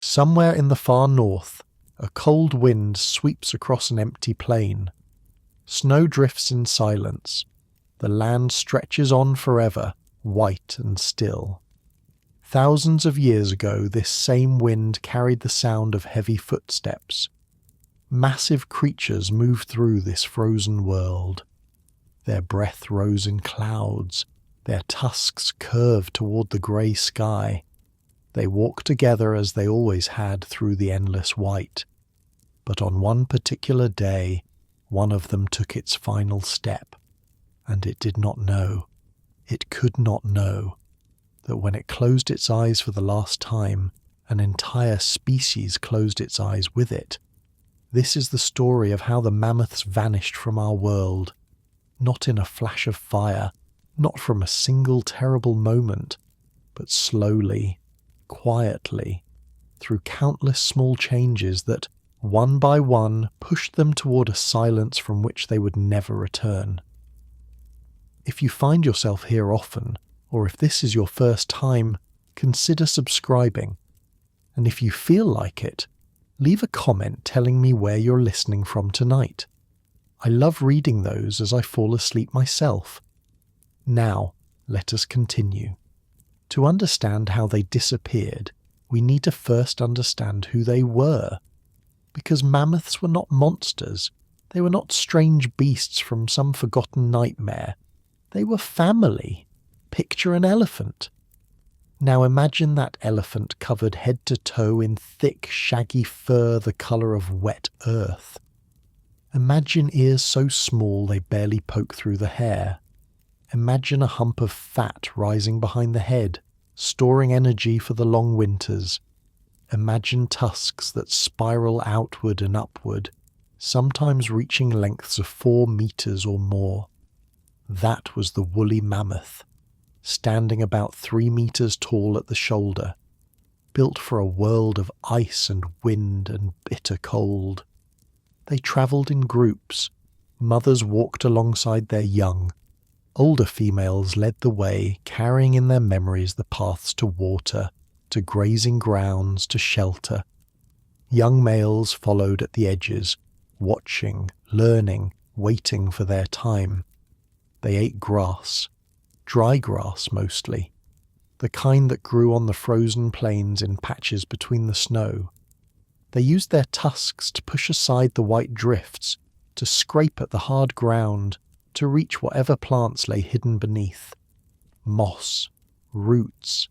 Somewhere in the far north, a cold wind sweeps across an empty plain. Snow drifts in silence. The land stretches on forever, white and still. Thousands of years ago, this same wind carried the sound of heavy footsteps. Massive creatures moved through this frozen world. Their breath rose in clouds. Their tusks curved toward the grey sky. They walked together as they always had through the endless white. But on one particular day, one of them took its final step, and it did not know, it could not know, that when it closed its eyes for the last time, an entire species closed its eyes with it. This is the story of how the mammoths vanished from our world, not in a flash of fire, not from a single terrible moment, but slowly, quietly, through countless small changes that, one by one, pushed them toward a silence from which they would never return. If you find yourself here often, or if this is your first time, consider subscribing. And if you feel like it, leave a comment telling me where you're listening from tonight. I love reading those as I fall asleep myself. Now, let us continue. To understand how they disappeared, we need to first understand who they were. Because mammoths were not monsters. They were not strange beasts from some forgotten nightmare. They were family. Picture an elephant. Now imagine that elephant covered head to toe in thick, shaggy fur the colour of wet earth. Imagine ears so small they barely poke through the hair. Imagine a hump of fat rising behind the head, storing energy for the long winters. Imagine tusks that spiral outward and upward, sometimes reaching lengths of 4 meters or more. That was the woolly mammoth, standing about 3 meters tall at the shoulder, built for a world of ice and wind and bitter cold. They travelled in groups. Mothers walked alongside their young. Older females led the way, carrying in their memories the paths to water, to grazing grounds, to shelter. Young males followed at the edges, watching, learning, waiting for their time. They ate grass, dry grass mostly, the kind that grew on the frozen plains in patches between the snow. They used their tusks to push aside the white drifts, to scrape at the hard ground, to reach whatever plants lay hidden beneath. Moss, roots,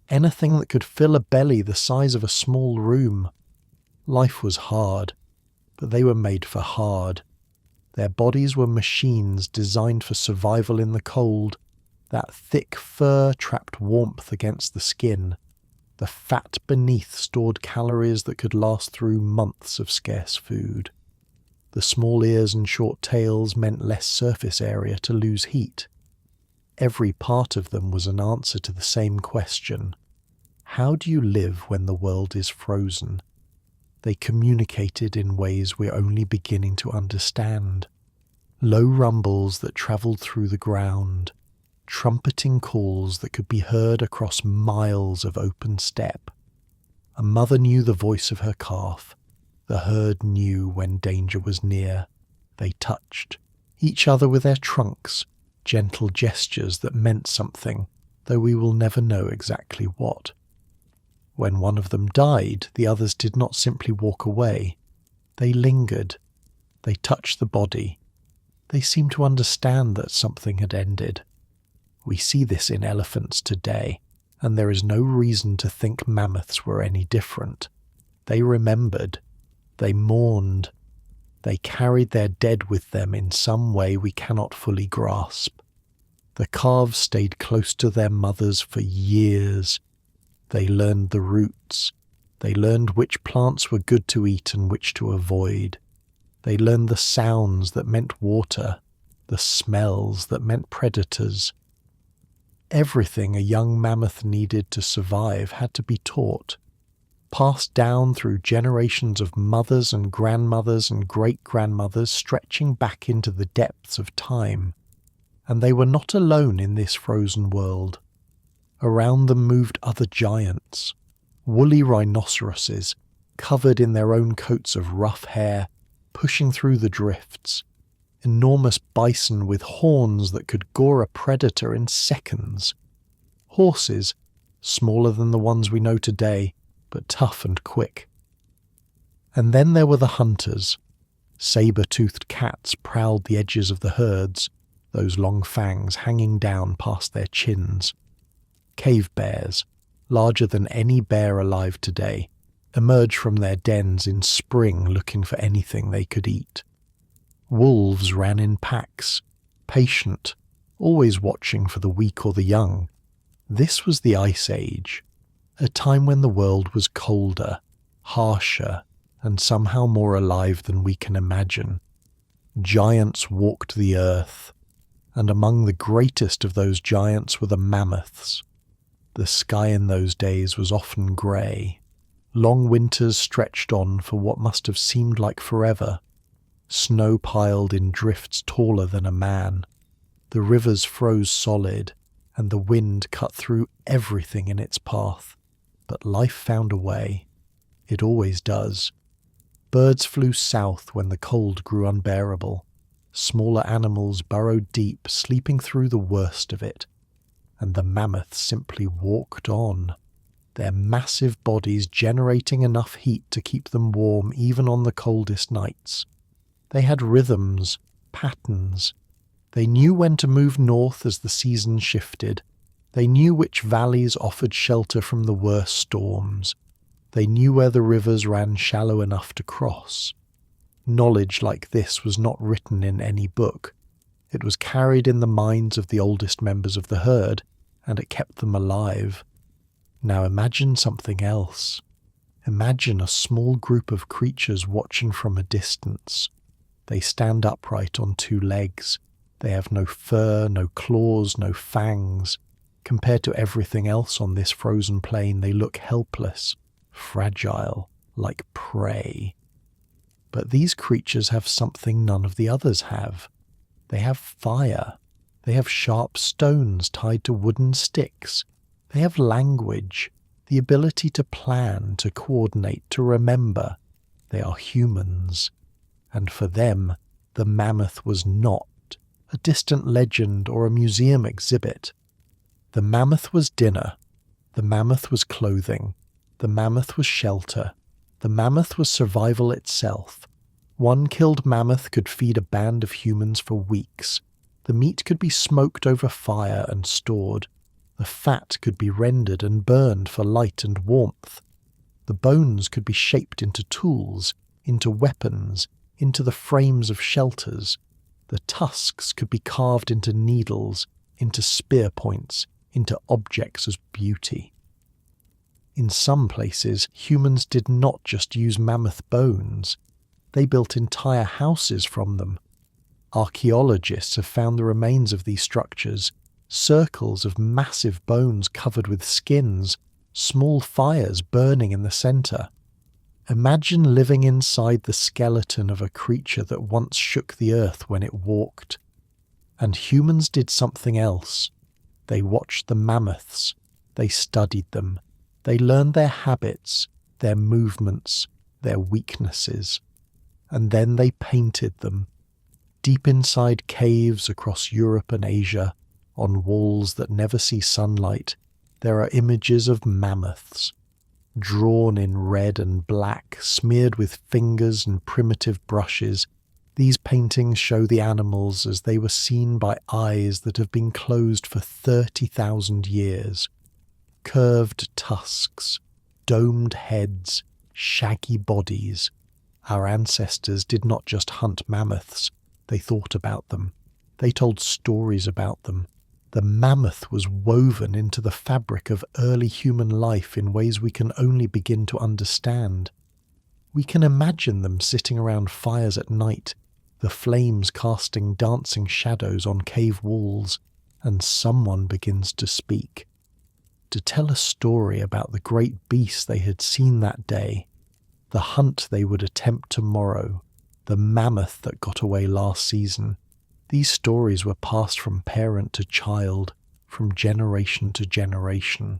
anything that could fill a belly the size of a small room. Life was hard, but they were made for hard. Their bodies were machines designed for survival in the cold. That thick fur trapped warmth against the skin. The fat beneath stored calories that could last through months of scarce food. The small ears and short tails meant less surface area to lose heat. Every part of them was an answer to the same question. How do you live when the world is frozen? They communicated in ways we're only beginning to understand. Low rumbles that travelled through the ground, trumpeting calls that could be heard across miles of open steppe. A mother knew the voice of her calf. The herd knew when danger was near. They touched each other with their trunks, gentle gestures that meant something, though we will never know exactly what. When one of them died, the others did not simply walk away. They lingered. They touched the body. They seemed to understand that something had ended. We see this in elephants today, and there is no reason to think mammoths were any different. They remembered. They mourned. They carried their dead with them in some way we cannot fully grasp. The calves stayed close to their mothers for years. They learned the roots. They learned which plants were good to eat and which to avoid. They learned the sounds that meant water, the smells that meant predators. Everything a young mammoth needed to survive had to be taught, passed down through generations of mothers and grandmothers and great-grandmothers stretching back into the depths of time. And they were not alone in this frozen world. Around them moved other giants, woolly rhinoceroses, covered in their own coats of rough hair, pushing through the drifts, enormous bison with horns that could gore a predator in seconds, horses, smaller than the ones we know today, but tough and quick. And then there were the hunters. Saber-toothed cats prowled the edges of the herds, those long fangs hanging down past their chins. Cave bears, larger than any bear alive today, emerged from their dens in spring looking for anything they could eat. Wolves ran in packs, patient, always watching for the weak or the young. This was the Ice Age, a time when the world was colder, harsher, and somehow more alive than we can imagine. Giants walked the earth, and among the greatest of those giants were the mammoths. The sky in those days was often grey. Long winters stretched on for what must have seemed like forever. Snow piled in drifts taller than a man. The rivers froze solid, and the wind cut through everything in its path. But life found a way. It always does. Birds flew south when the cold grew unbearable. Smaller animals burrowed deep, sleeping through the worst of it. And the mammoths simply walked on, their massive bodies generating enough heat to keep them warm even on the coldest nights. They had rhythms, patterns. They knew when to move north as the season shifted. They knew which valleys offered shelter from the worst storms. They knew where the rivers ran shallow enough to cross. Knowledge like this was not written in any book. It was carried in the minds of the oldest members of the herd, and it kept them alive. Now imagine something else. Imagine a small group of creatures watching from a distance. They stand upright on two legs. They have no fur, no claws, no fangs. Compared to everything else on this frozen plain, they look helpless, fragile, like prey. But these creatures have something none of the others have. They have fire. They have sharp stones tied to wooden sticks. They have language, the ability to plan, to coordinate, to remember. They are humans. And for them, the mammoth was not a distant legend or a museum exhibit. The mammoth was dinner. The mammoth was clothing. The mammoth was shelter. The mammoth was survival itself. One killed mammoth could feed a band of humans for weeks. The meat could be smoked over fire and stored. The fat could be rendered and burned for light and warmth. The bones could be shaped into tools, into weapons, into the frames of shelters. The tusks could be carved into needles, into spear points, into objects as beauty. In some places, humans did not just use mammoth bones. They built entire houses from them. Archaeologists have found the remains of these structures, circles of massive bones covered with skins, small fires burning in the center. Imagine living inside the skeleton of a creature that once shook the earth when it walked. And humans did something else. They watched the mammoths. They studied them. They learned their habits, their movements, their weaknesses. And then they painted them. Deep inside caves across Europe and Asia, on walls that never see sunlight, there are images of mammoths. Drawn in red and black, smeared with fingers and primitive brushes, these paintings show the animals as they were seen by eyes that have been closed for 30,000 years. Curved tusks, domed heads, shaggy bodies. Our ancestors did not just hunt mammoths, they thought about them. They told stories about them. The mammoth was woven into the fabric of early human life in ways we can only begin to understand. We can imagine them sitting around fires at night, the flames casting dancing shadows on cave walls, and someone begins to speak, to tell a story about the great beast they had seen that day, the hunt they would attempt tomorrow, the mammoth that got away last season. These stories were passed from parent to child, from generation to generation.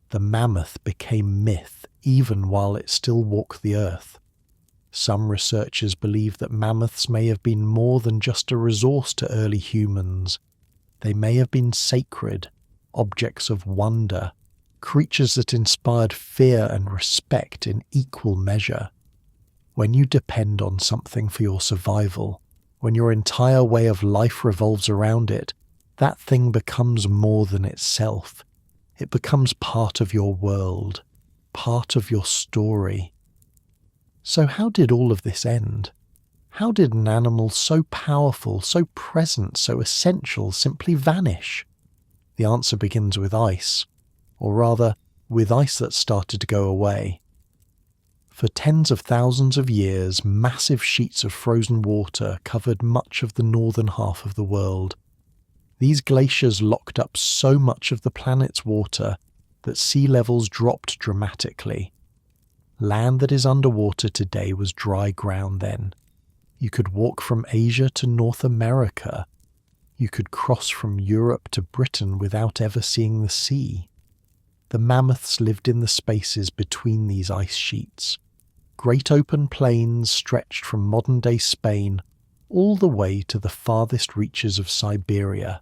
The mammoth became myth even while it still walked the earth. Some researchers believe that mammoths may have been more than just a resource to early humans. They may have been sacred, objects of wonder, creatures that inspired fear and respect in equal measure. When you depend on something for your survival, when your entire way of life revolves around it, that thing becomes more than itself. It becomes part of your world, part of your story. So how did all of this end? How did an animal so powerful, so present, so essential simply vanish? The answer begins with ice, or rather, with ice that started to go away. For tens of thousands of years, massive sheets of frozen water covered much of the northern half of the world. These glaciers locked up so much of the planet's water that sea levels dropped dramatically. Land that is underwater today was dry ground then. You could walk from Asia to North America. You could cross from Europe to Britain without ever seeing the sea. The mammoths lived in the spaces between these ice sheets. Great open plains stretched from modern-day Spain all the way to the farthest reaches of Siberia,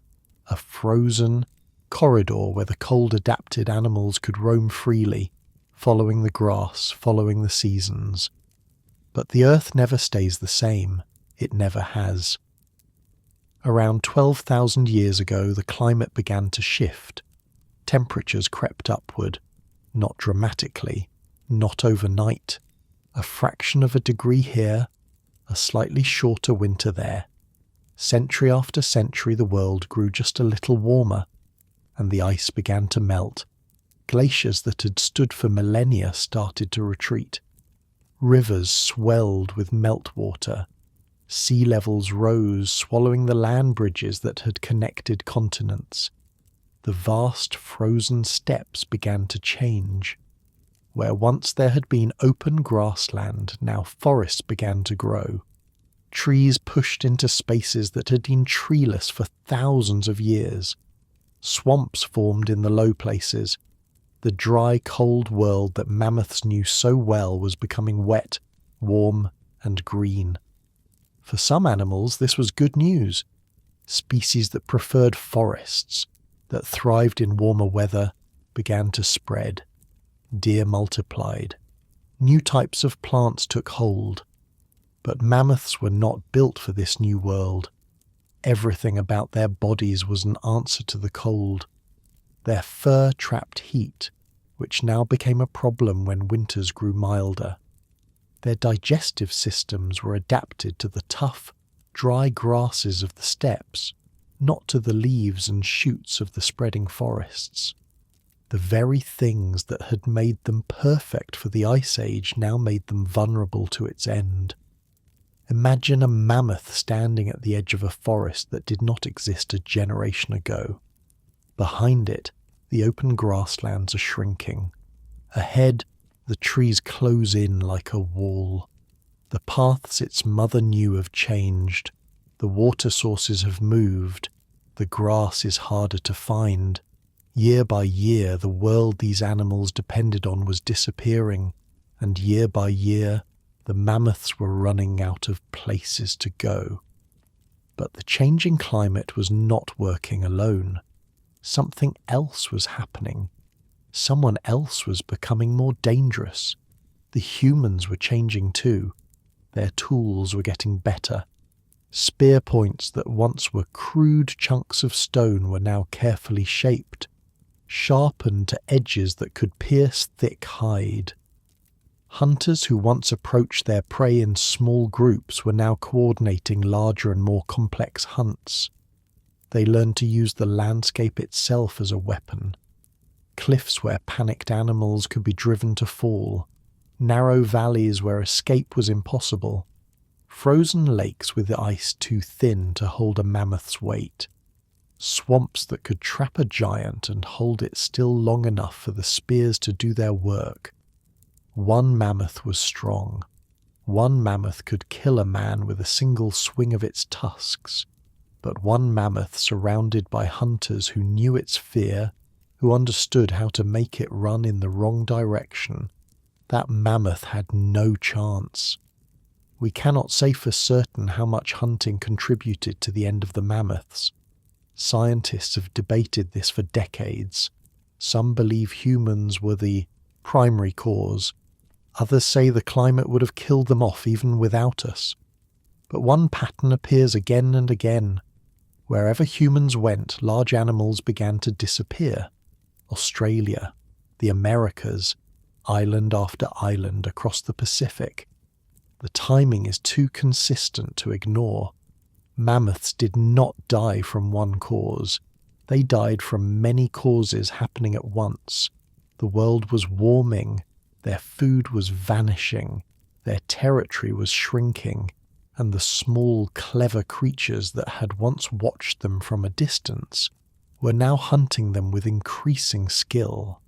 a frozen corridor where the cold-adapted animals could roam freely, following the grass, following the seasons. But the Earth never stays the same. It never has. Around 12,000 years ago, the climate began to shift. Temperatures crept upward, not dramatically, not overnight. A fraction of a degree here, a slightly shorter winter there. Century after century the world grew just a little warmer, and the ice began to melt. Glaciers that had stood for millennia started to retreat. Rivers swelled with meltwater. Sea levels rose, swallowing the land bridges that had connected continents. The vast frozen steppes began to change. Where once there had been open grassland, now forests began to grow. Trees pushed into spaces that had been treeless for thousands of years. Swamps formed in the low places. The dry, cold world that mammoths knew so well was becoming wet, warm, and green. For some animals, this was good news. Species that preferred forests, that thrived in warmer weather, began to spread. Deer multiplied. New types of plants took hold. But mammoths were not built for this new world. Everything about their bodies was an answer to the cold. Their fur trapped heat, which now became a problem when winters grew milder. Their digestive systems were adapted to the tough, dry grasses of the steppes, not to the leaves and shoots of the spreading forests. The very things that had made them perfect for the Ice Age now made them vulnerable to its end. Imagine a mammoth standing at the edge of a forest that did not exist a generation ago. Behind it, the open grasslands are shrinking. Ahead, the trees close in like a wall. The paths its mother knew have changed. The water sources have moved. The grass is harder to find. Year by year, the world these animals depended on was disappearing, and year by year, the mammoths were running out of places to go. But the changing climate was not working alone. Something else was happening. Someone else was becoming more dangerous. The humans were changing too. Their tools were getting better. Spear points that once were crude chunks of stone were now carefully shaped, sharpened to edges that could pierce thick hide. Hunters who once approached their prey in small groups were now coordinating larger and more complex hunts. They learned to use the landscape itself as a weapon. Cliffs where panicked animals could be driven to fall, narrow valleys where escape was impossible, frozen lakes with the ice too thin to hold a mammoth's weight, swamps that could trap a giant and hold it still long enough for the spears to do their work. One mammoth was strong. One mammoth could kill a man with a single swing of its tusks, but one mammoth surrounded by hunters who knew its fear, who understood how to make it run in the wrong direction, that mammoth had no chance. We cannot say for certain how much hunting contributed to the end of the mammoths. Scientists have debated this for decades. Some believe humans were the primary cause. Others say the climate would have killed them off even without us. But one pattern appears again and again. Wherever humans went, large animals began to disappear. Australia, the Americas, island after island across the Pacific. The timing is too consistent to ignore. Mammoths did not die from one cause. They died from many causes happening at once. The world was warming, their food was vanishing, their territory was shrinking, and the small, clever creatures that had once watched them from a distance were now hunting them with increasing skill.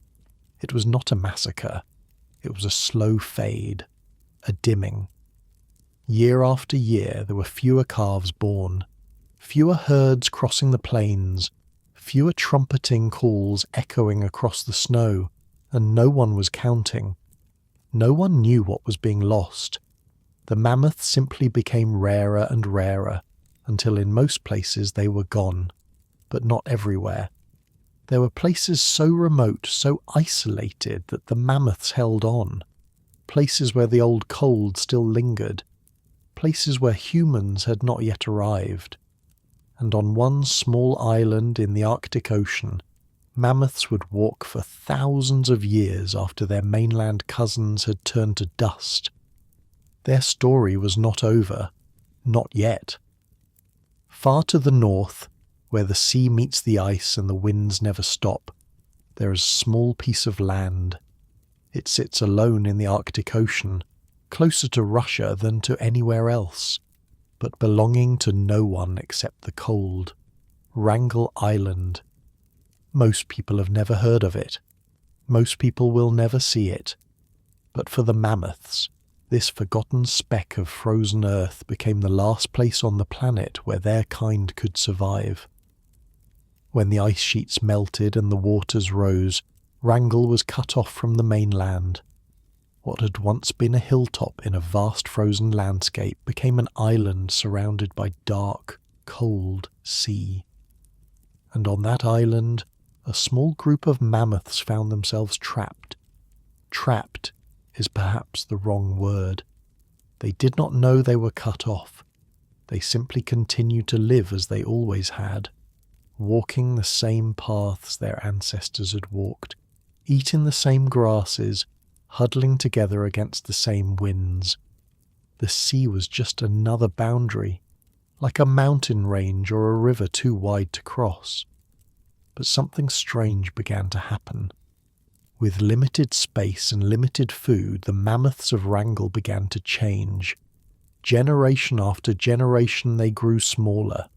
It was not a massacre. It was a slow fade, a dimming. Year after year there were fewer calves born, fewer herds crossing the plains, fewer trumpeting calls echoing across the snow, and no one was counting. No one knew what was being lost. The mammoths simply became rarer and rarer, until in most places they were gone, but not everywhere. There were places so remote, so isolated that the mammoths held on, places where the old cold still lingered, places where humans had not yet arrived. And on one small island in the Arctic Ocean, mammoths would walk for thousands of years after their mainland cousins had turned to dust. Their story was not over, not yet. Far to the north, where the sea meets the ice and the winds never stop, there is a small piece of land. It sits alone in the Arctic Ocean, closer to Russia than to anywhere else, but belonging to no one except the cold. Wrangel Island. Most people have never heard of it. Most people will never see it. But for the mammoths, this forgotten speck of frozen earth became the last place on the planet where their kind could survive. When the ice sheets melted and the waters rose, Wrangel was cut off from the mainland. What had once been a hilltop in a vast frozen landscape became an island surrounded by dark, cold sea. And on that island, a small group of mammoths found themselves trapped. Trapped is perhaps the wrong word. They did not know they were cut off. They simply continued to live as they always had, walking the same paths their ancestors had walked, eating the same grasses, huddling together against the same winds. The sea was just another boundary, like a mountain range or a river too wide to cross. But something strange began to happen. With limited space and limited food, the mammoths of Wrangel began to change. Generation after generation they grew smaller.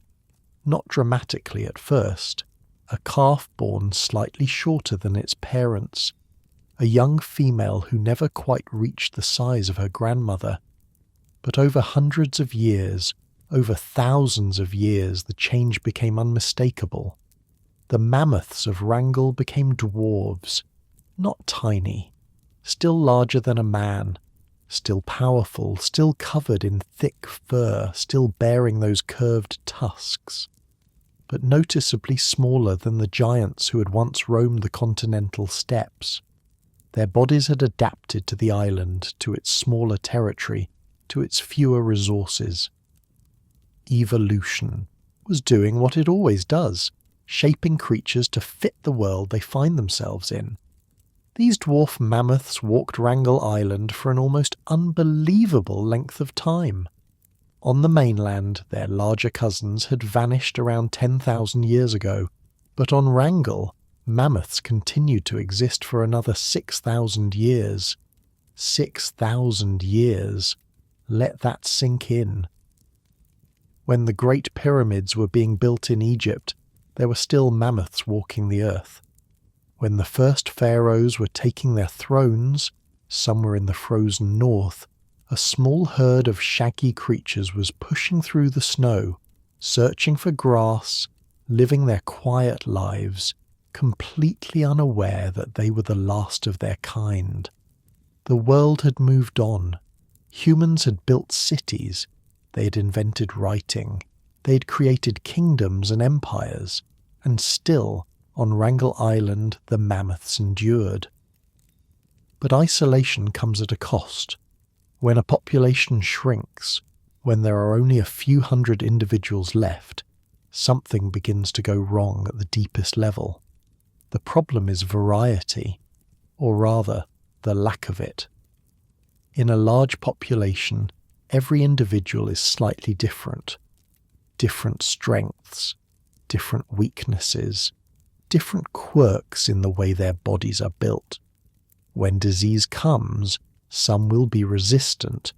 Not dramatically at first. A calf born slightly shorter than its parents. A young female who never quite reached the size of her grandmother. But over hundreds of years, over thousands of years, the change became unmistakable. The mammoths of Wrangel became dwarves. Not tiny, still larger than a man, still powerful, still covered in thick fur, still bearing those curved tusks, but noticeably smaller than the giants who had once roamed the continental steppes. Their bodies had adapted to the island, to its smaller territory, to its fewer resources. Evolution was doing what it always does, shaping creatures to fit the world they find themselves in. These dwarf mammoths walked Wrangel Island for an almost unbelievable length of time. On the mainland, their larger cousins had vanished around 10,000 years ago, but on Wrangel, mammoths continued to exist for another 6,000 years. 6,000 years. Let that sink in. When the Great Pyramids were being built in Egypt, there were still mammoths walking the earth. When the first pharaohs were taking their thrones, somewhere in the frozen north, a small herd of shaggy creatures was pushing through the snow, searching for grass, living their quiet lives, completely unaware that they were the last of their kind. The world had moved on. Humans had built cities. They had invented writing. They had created kingdoms and empires. And still, on Wrangel Island, the mammoths endured. But isolation comes at a cost. When a population shrinks, when there are only a few hundred individuals left, something begins to go wrong at the deepest level. The problem is variety, or rather, the lack of it. In a large population, every individual is slightly different. Different strengths, different weaknesses, different quirks in the way their bodies are built. When disease comes, some will be resistant.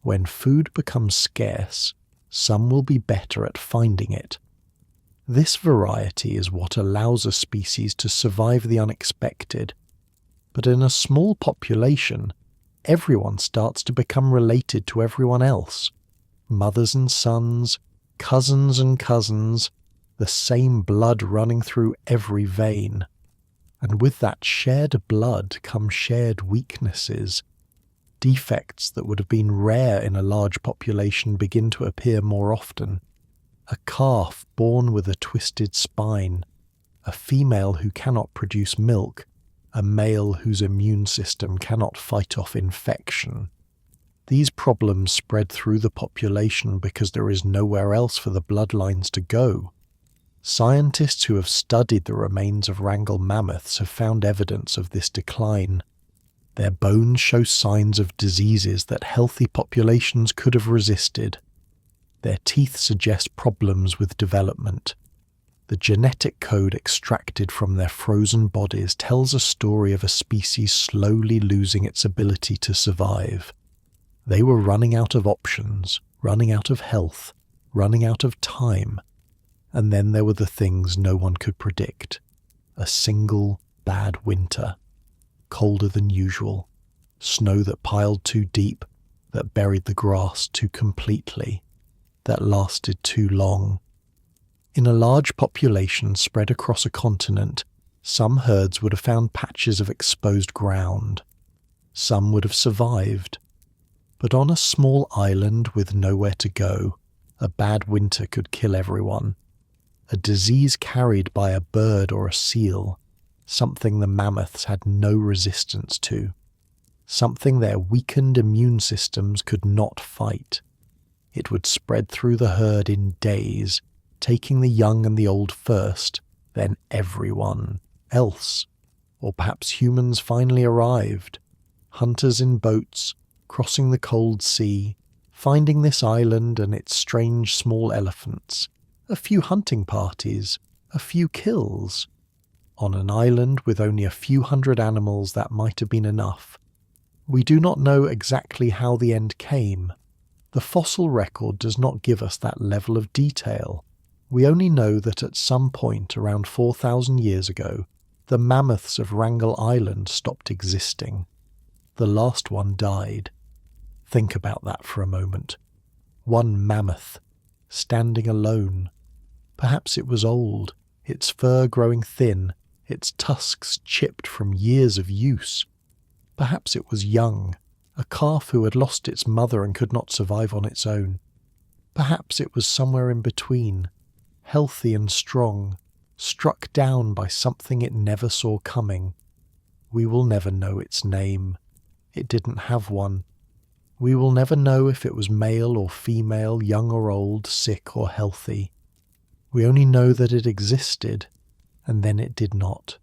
When food becomes scarce, some will be better at finding it. This variety is what allows a species to survive the unexpected. But in a small population, everyone starts to become related to everyone else. Mothers and sons, cousins and cousins, the same blood running through every vein. And with that shared blood come shared weaknesses. Defects that would have been rare in a large population begin to appear more often. A calf born with a twisted spine, a female who cannot produce milk, a male whose immune system cannot fight off infection. These problems spread through the population because there is nowhere else for the bloodlines to go. Scientists who have studied the remains of Wrangel mammoths have found evidence of this decline. Their bones show signs of diseases that healthy populations could have resisted. Their teeth suggest problems with development. The genetic code extracted from their frozen bodies tells a story of a species slowly losing its ability to survive. They were running out of options, running out of health, running out of time. And then there were the things no one could predict. A single bad winter. Colder than usual. Snow that piled too deep, that buried the grass too completely, that lasted too long. In a large population spread across a continent, some herds would have found patches of exposed ground. Some would have survived. But on a small island with nowhere to go, a bad winter could kill everyone. A disease carried by a bird or a seal, something the mammoths had no resistance to, something their weakened immune systems could not fight. It would spread through the herd in days, taking the young and the old first, then everyone else. Or perhaps humans finally arrived, hunters in boats, crossing the cold sea, finding this island and its strange small elephants. A few hunting parties, a few kills. On an island with only a few hundred animals, that might have been enough. We do not know exactly how the end came. The fossil record does not give us that level of detail. We only know that at some point around 4,000 years ago, the mammoths of Wrangel Island stopped existing. The last one died. Think about that for a moment. One mammoth, standing alone. Perhaps it was old, its fur growing thin, its tusks chipped from years of use. Perhaps it was young, a calf who had lost its mother and could not survive on its own. Perhaps it was somewhere in between, healthy and strong, struck down by something it never saw coming. We will never know its name. It didn't have one. We will never know if it was male or female, young or old, sick or healthy. We only know that it existed, and then it did not.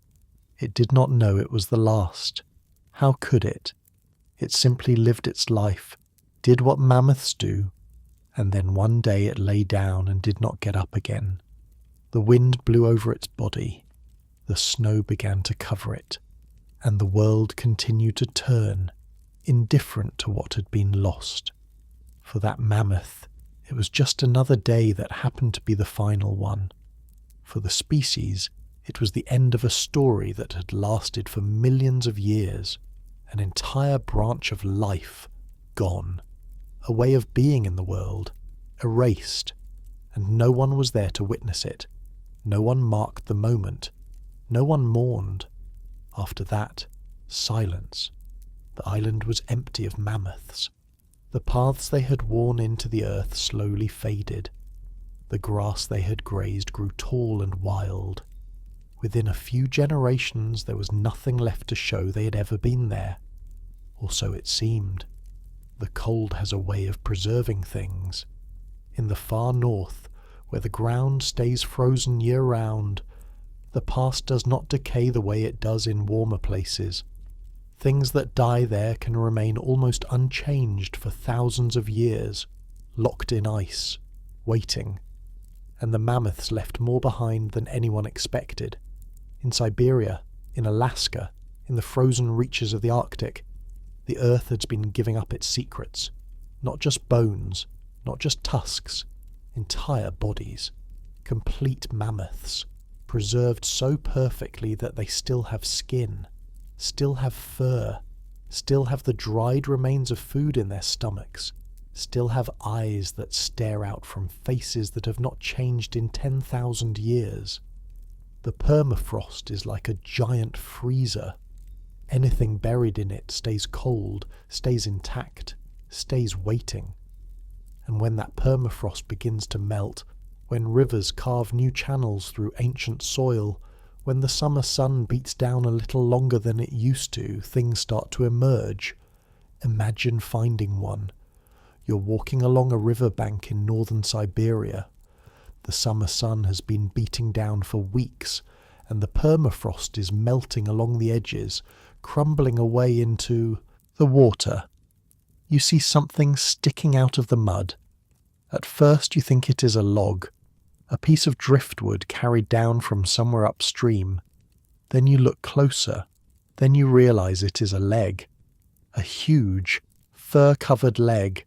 It did not know it was the last. How could it? It simply lived its life, did what mammoths do, and then one day it lay down and did not get up again. The wind blew over its body, the snow began to cover it, and the world continued to turn, indifferent to what had been lost. For that mammoth, it was just another day that happened to be the final one. For the species, it was the end of a story that had lasted for millions of years, an entire branch of life gone, a way of being in the world, erased, and no one was there to witness it. No one marked the moment. No one mourned. After that, silence. The island was empty of mammoths. The paths they had worn into the earth slowly faded. The grass they had grazed grew tall and wild. Within a few generations there was nothing left to show they had ever been there. Or so it seemed. The cold has a way of preserving things. In the far north, where the ground stays frozen year-round, the past does not decay the way it does in warmer places. Things that die there can remain almost unchanged for thousands of years, locked in ice, waiting. And the mammoths left more behind than anyone expected. In Siberia, in Alaska, in the frozen reaches of the Arctic, the earth had been giving up its secrets. Not just bones, not just tusks, entire bodies. Complete mammoths, preserved so perfectly that they still have skin, still have fur, still have the dried remains of food in their stomachs, still have eyes that stare out from faces that have not changed in 10,000 years. The permafrost is like a giant freezer. Anything buried in it stays cold, stays intact, stays waiting. And when that permafrost begins to melt, when rivers carve new channels through ancient soil, when the summer sun beats down a little longer than it used to, things start to emerge. Imagine finding one. You're walking along a riverbank in northern Siberia. The summer sun has been beating down for weeks, and the permafrost is melting along the edges, crumbling away into the water. You see something sticking out of the mud. At first you think it is a log, a piece of driftwood carried down from somewhere upstream. Then you look closer. Then you realize it is a leg. A huge, fur-covered leg,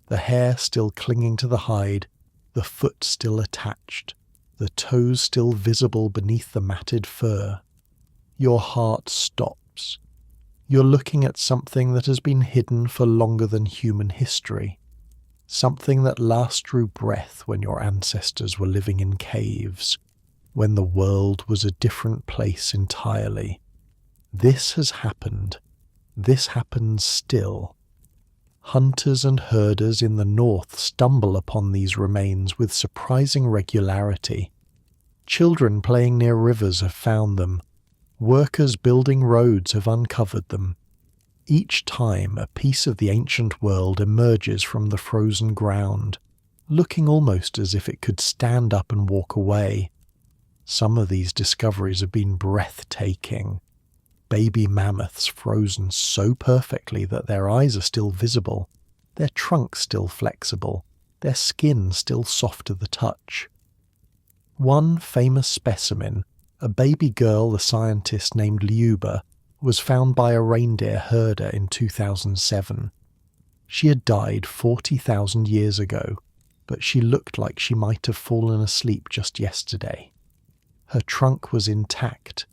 the hair still clinging to the hide, the foot still attached, the toes still visible beneath the matted fur. Your heart stops. You're looking at something that has been hidden for longer than human history. Something that last drew breath when your ancestors were living in caves, when the world was a different place entirely. This has happened. This happens still. Hunters and herders in the north stumble upon these remains with surprising regularity. Children playing near rivers have found them. Workers building roads have uncovered them. Each time a piece of the ancient world emerges from the frozen ground, looking almost as if it could stand up and walk away. Some of these discoveries have been breathtaking. Baby mammoths frozen so perfectly that their eyes are still visible, their trunks still flexible, their skin still soft to the touch. One famous specimen, a baby girl the scientist named Lyuba, was found by a reindeer herder in 2007. She had died 40,000 years ago, but she looked like she might have fallen asleep just yesterday. Her trunk was intact.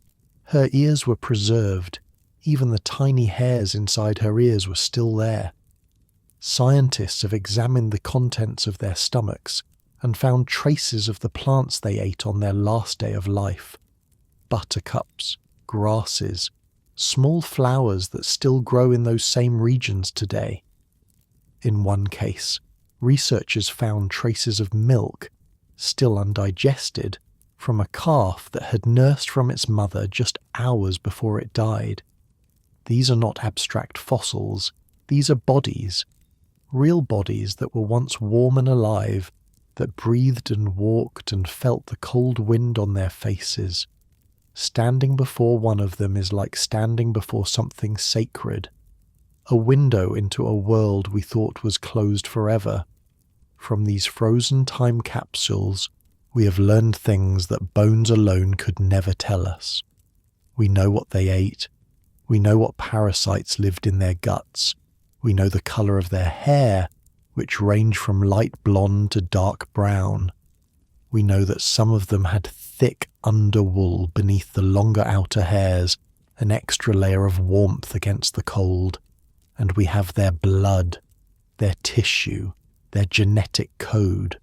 Her ears were preserved. Even the tiny hairs inside her ears were still there. Scientists have examined the contents of their stomachs and found traces of the plants they ate on their last day of life. Buttercups, grasses, small flowers that still grow in those same regions today. In one case, researchers found traces of milk, still undigested, from a calf that had nursed from its mother just hours before it died. These are not abstract fossils, these are bodies, real bodies that were once warm and alive, that breathed and walked and felt the cold wind on their faces. Standing before one of them is like standing before something sacred, a window into a world we thought was closed forever. From these frozen time capsules, we have learned things that bones alone could never tell us. We know what they ate. We know what parasites lived in their guts. We know the colour of their hair, which ranged from light blonde to dark brown. We know that some of them had thick underwool beneath the longer outer hairs, an extra layer of warmth against the cold. And we have their blood, their tissue, their genetic code.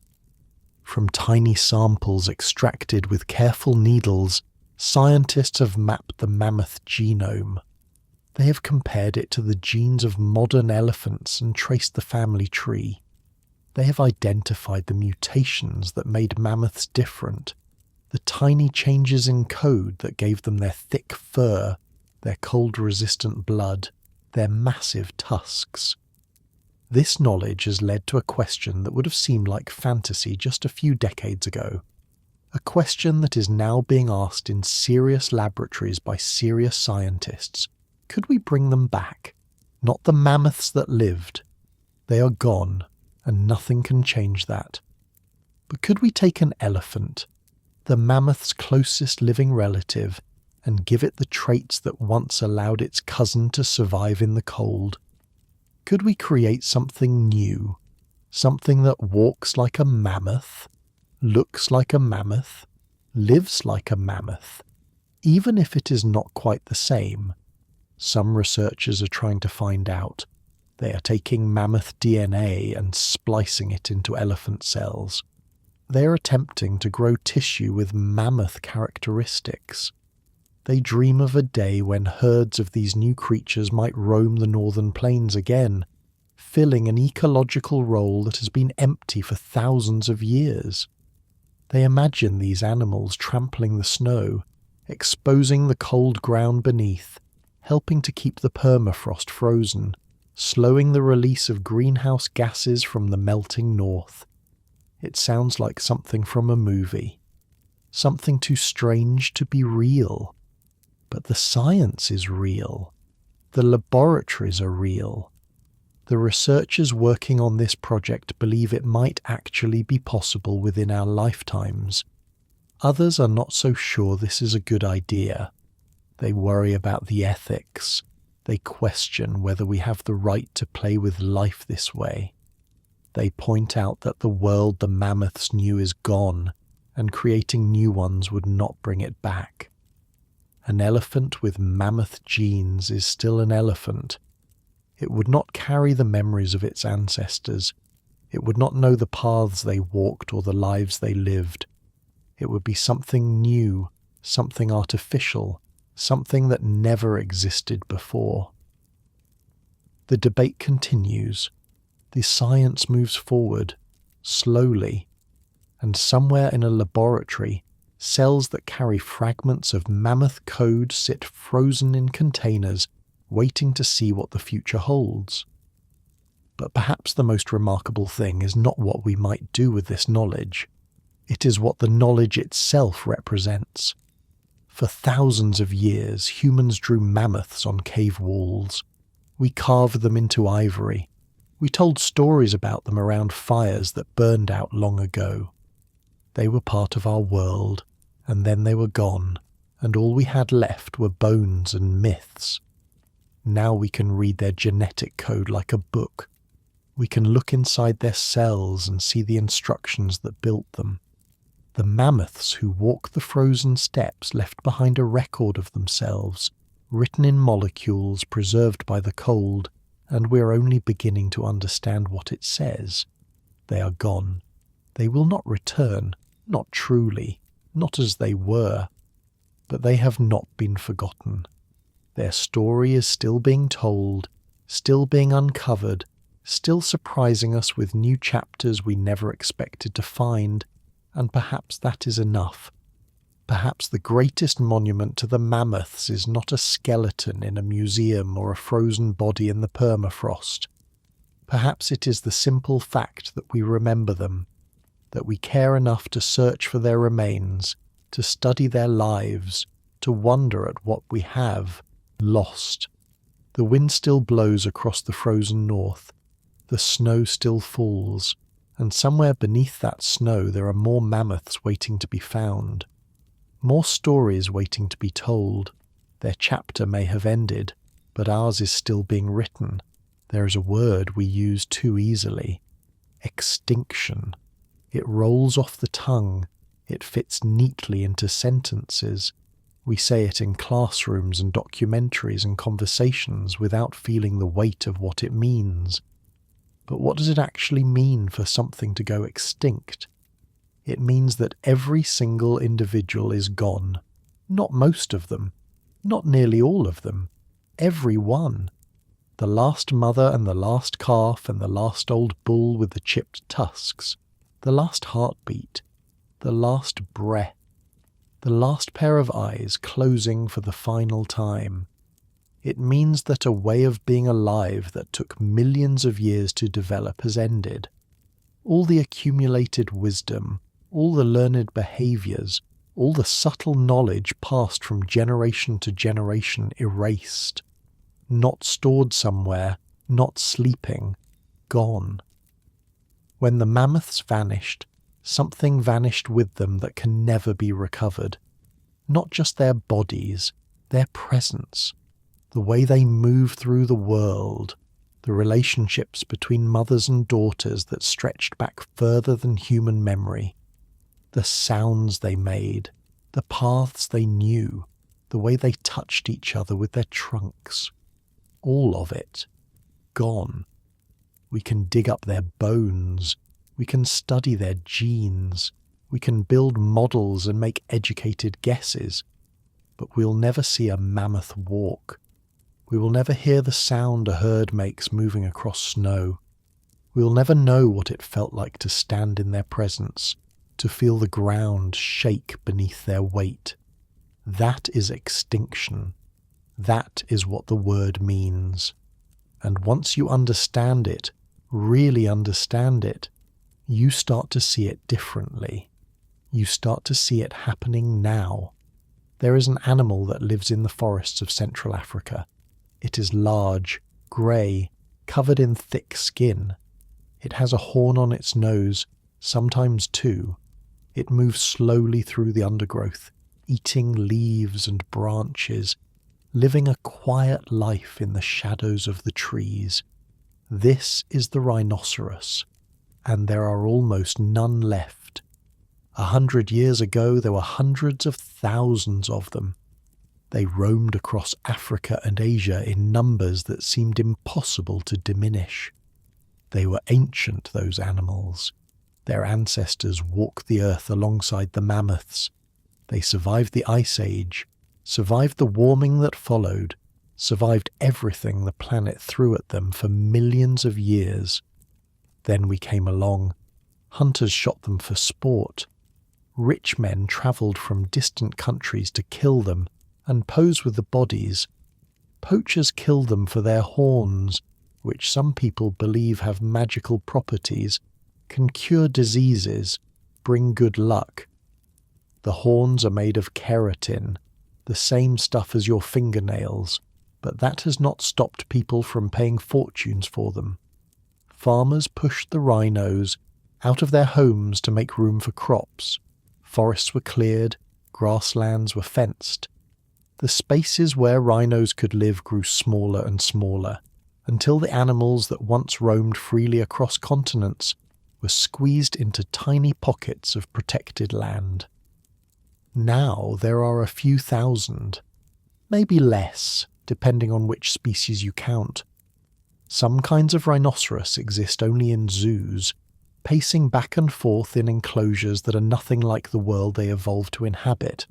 From tiny samples extracted with careful needles, Scientists have mapped the mammoth genome. They have compared it to the genes of modern elephants and traced the family tree. They have identified the mutations that made mammoths different, the tiny changes in code that gave them their thick fur, their cold-resistant blood, their massive tusks. This knowledge has led to a question that would have seemed like fantasy just a few decades ago. A question that is now being asked in serious laboratories by serious scientists. Could we bring them back? Not the mammoths that lived. They are gone, and nothing can change that. But could we take an elephant, the mammoth's closest living relative, and give it the traits that once allowed its cousin to survive in the cold? Could we create something new, something that walks like a mammoth, looks like a mammoth, lives like a mammoth, even if it is not quite the same? Some researchers are trying to find out. They are taking mammoth DNA and splicing it into elephant cells. They are attempting to grow tissue with mammoth characteristics. They dream of a day when herds of these new creatures might roam the northern plains again, filling an ecological role that has been empty for thousands of years. They imagine these animals trampling the snow, exposing the cold ground beneath, helping to keep the permafrost frozen, slowing the release of greenhouse gases from the melting north. It sounds like something from a movie, something too strange to be real. But the science is real. The laboratories are real. The researchers working on this project believe it might actually be possible within our lifetimes. Others are not so sure this is a good idea. They worry about the ethics. They question whether we have the right to play with life this way. They point out that the world the mammoths knew is gone, and creating new ones would not bring it back. An elephant with mammoth genes is still an elephant. It would not carry the memories of its ancestors. It would not know the paths they walked or the lives they lived. It would be something new, something artificial, something that never existed before. The debate continues. The science moves forward, slowly, and somewhere in a laboratory, cells that carry fragments of mammoth code sit frozen in containers, waiting to see what the future holds. But perhaps the most remarkable thing is not what we might do with this knowledge. It is what the knowledge itself represents. For thousands of years, humans drew mammoths on cave walls. We carved them into ivory. We told stories about them around fires that burned out long ago. They were part of our world, and then they were gone, and all we had left were bones and myths. Now we can read their genetic code like a book. We can look inside their cells and see the instructions that built them. The mammoths who walk the frozen steppes left behind a record of themselves, written in molecules preserved by the cold, and we're only beginning to understand what it says. They are gone. They will not return, not truly, not as they were, but they have not been forgotten. Their story is still being told, still being uncovered, still surprising us with new chapters we never expected to find, and perhaps that is enough. Perhaps the greatest monument to the mammoths is not a skeleton in a museum or a frozen body in the permafrost. Perhaps it is the simple fact that we remember them, that we care enough to search for their remains, to study their lives, to wonder at what we have lost. The wind still blows across the frozen north. The snow still falls, and somewhere beneath that snow there are more mammoths waiting to be found. More stories waiting to be told. Their chapter may have ended, but ours is still being written. There is a word we use too easily. Extinction. It rolls off the tongue. It fits neatly into sentences. We say it in classrooms and documentaries and conversations without feeling the weight of what it means. But what does it actually mean for something to go extinct? It means that every single individual is gone. Not most of them, not nearly all of them, every one. The last mother and the last calf and the last old bull with the chipped tusks, the last heartbeat, the last breath, the last pair of eyes closing for the final time. It means that a way of being alive that took millions of years to develop has ended. All the accumulated wisdom, all the learned behaviours, all the subtle knowledge passed from generation to generation erased. Not stored somewhere, not sleeping, gone. When the mammoths vanished, something vanished with them that can never be recovered. Not just their bodies, their presence, the way they move through the world, the relationships between mothers and daughters that stretched back further than human memory, the sounds they made, the paths they knew, the way they touched each other with their trunks. All of it, gone. We can dig up their bones, we can study their genes, we can build models and make educated guesses, but we'll never see a mammoth walk. We will never hear the sound a herd makes moving across snow. We will never know what it felt like to stand in their presence, to feel the ground shake beneath their weight. That is extinction. That is what the word means. And once you understand it, really understand it, you start to see it differently. You start to see it happening now. There is an animal that lives in the forests of Central Africa. It is large, grey, covered in thick skin. It has a horn on its nose, sometimes two. It moves slowly through the undergrowth, eating leaves and branches, living a quiet life in the shadows of the trees. This is the rhinoceros, and there are almost none left. 100 years ago there were hundreds of thousands of them. They roamed across Africa and Asia in numbers that seemed impossible to diminish. They were ancient, those animals. Their ancestors walked the earth alongside the mammoths. They survived the Ice Age, survived the warming that followed, survived everything the planet threw at them for millions of years. Then we came along. Hunters shot them for sport. Rich men travelled from distant countries to kill them and pose with the bodies. Poachers killed them for their horns, which some people believe have magical properties, can cure diseases, bring good luck. The horns are made of keratin, the same stuff as your fingernails, but that has not stopped people from paying fortunes for them. Farmers pushed the rhinos out of their homes to make room for crops. Forests were cleared, grasslands were fenced. The spaces where rhinos could live grew smaller and smaller, until the animals that once roamed freely across continents were squeezed into tiny pockets of protected land. Now there are a few thousand, maybe less, depending on which species you count. Some kinds of rhinoceros exist only in zoos, pacing back and forth in enclosures that are nothing like the world they evolved to inhabit.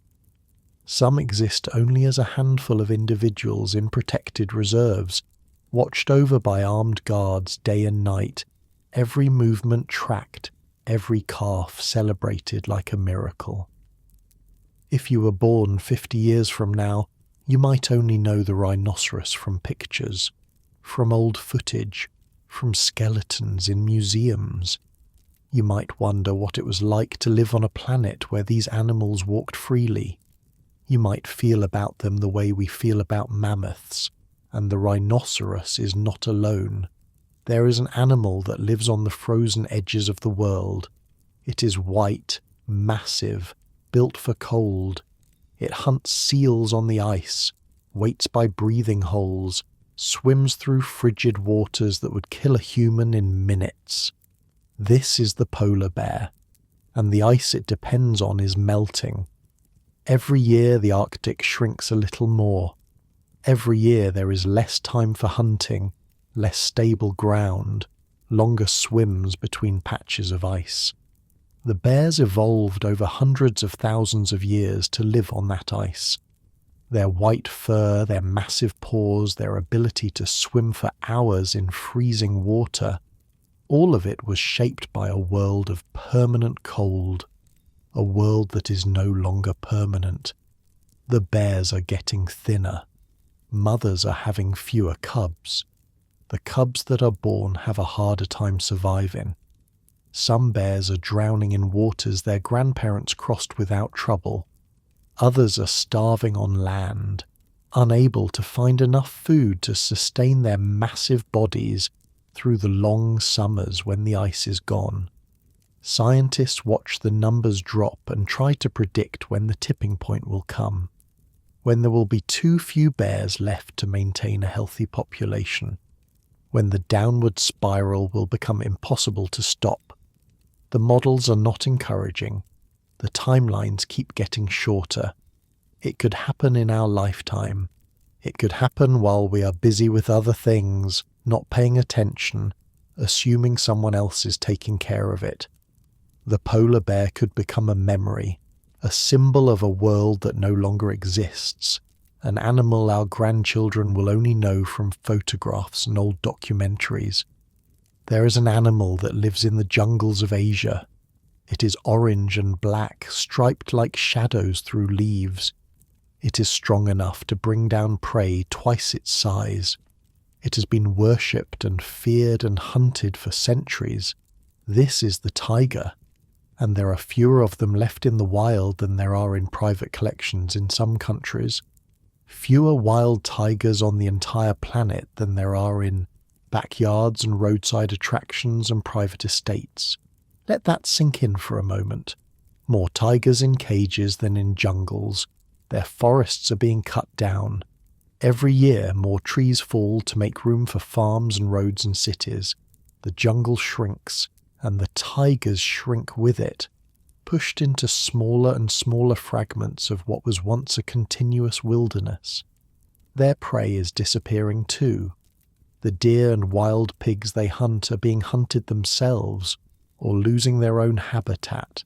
Some exist only as a handful of individuals in protected reserves, watched over by armed guards day and night, every movement tracked, every calf celebrated like a miracle. If you were born 50 years from now, you might only know the rhinoceros from pictures, from old footage, from skeletons in museums. You might wonder what it was like to live on a planet where these animals walked freely. You might feel about them the way we feel about mammoths, and the rhinoceros is not alone. There is an animal that lives on the frozen edges of the world. It is white, massive, built for cold. It hunts seals on the ice, waits by breathing holes, swims through frigid waters that would kill a human in minutes. This is the polar bear, and the ice it depends on is melting. Every year the Arctic shrinks a little more. Every year there is less time for hunting, less stable ground, longer swims between patches of ice. The bears evolved over hundreds of thousands of years to live on that ice. Their white fur, their massive paws, their ability to swim for hours in freezing water, all of it was shaped by a world of permanent cold, a world that is no longer permanent. The bears are getting thinner. Mothers are having fewer cubs. The cubs that are born have a harder time surviving. Some bears are drowning in waters their grandparents crossed without trouble. Others are starving on land, unable to find enough food to sustain their massive bodies through the long summers when the ice is gone. Scientists watch the numbers drop and try to predict when the tipping point will come, when there will be too few bears left to maintain a healthy population, when the downward spiral will become impossible to stop. The models are not encouraging. The timelines keep getting shorter. It could happen in our lifetime. It could happen while we are busy with other things, not paying attention, assuming someone else is taking care of it. The polar bear could become a memory, a symbol of a world that no longer exists, an animal our grandchildren will only know from photographs and old documentaries. There is an animal that lives in the jungles of Asia. It is orange and black, striped like shadows through leaves. It is strong enough to bring down prey twice its size. It has been worshipped and feared and hunted for centuries. This is the tiger, and there are fewer of them left in the wild than there are in private collections in some countries. Fewer wild tigers on the entire planet than there are in backyards and roadside attractions and private estates. Let that sink in for a moment. More tigers in cages than in jungles. Their forests are being cut down. Every year more trees fall to make room for farms and roads and cities. The jungle shrinks, and the tigers shrink with it, pushed into smaller and smaller fragments of what was once a continuous wilderness. Their prey is disappearing too. The deer and wild pigs they hunt are being hunted themselves, or losing their own habitat,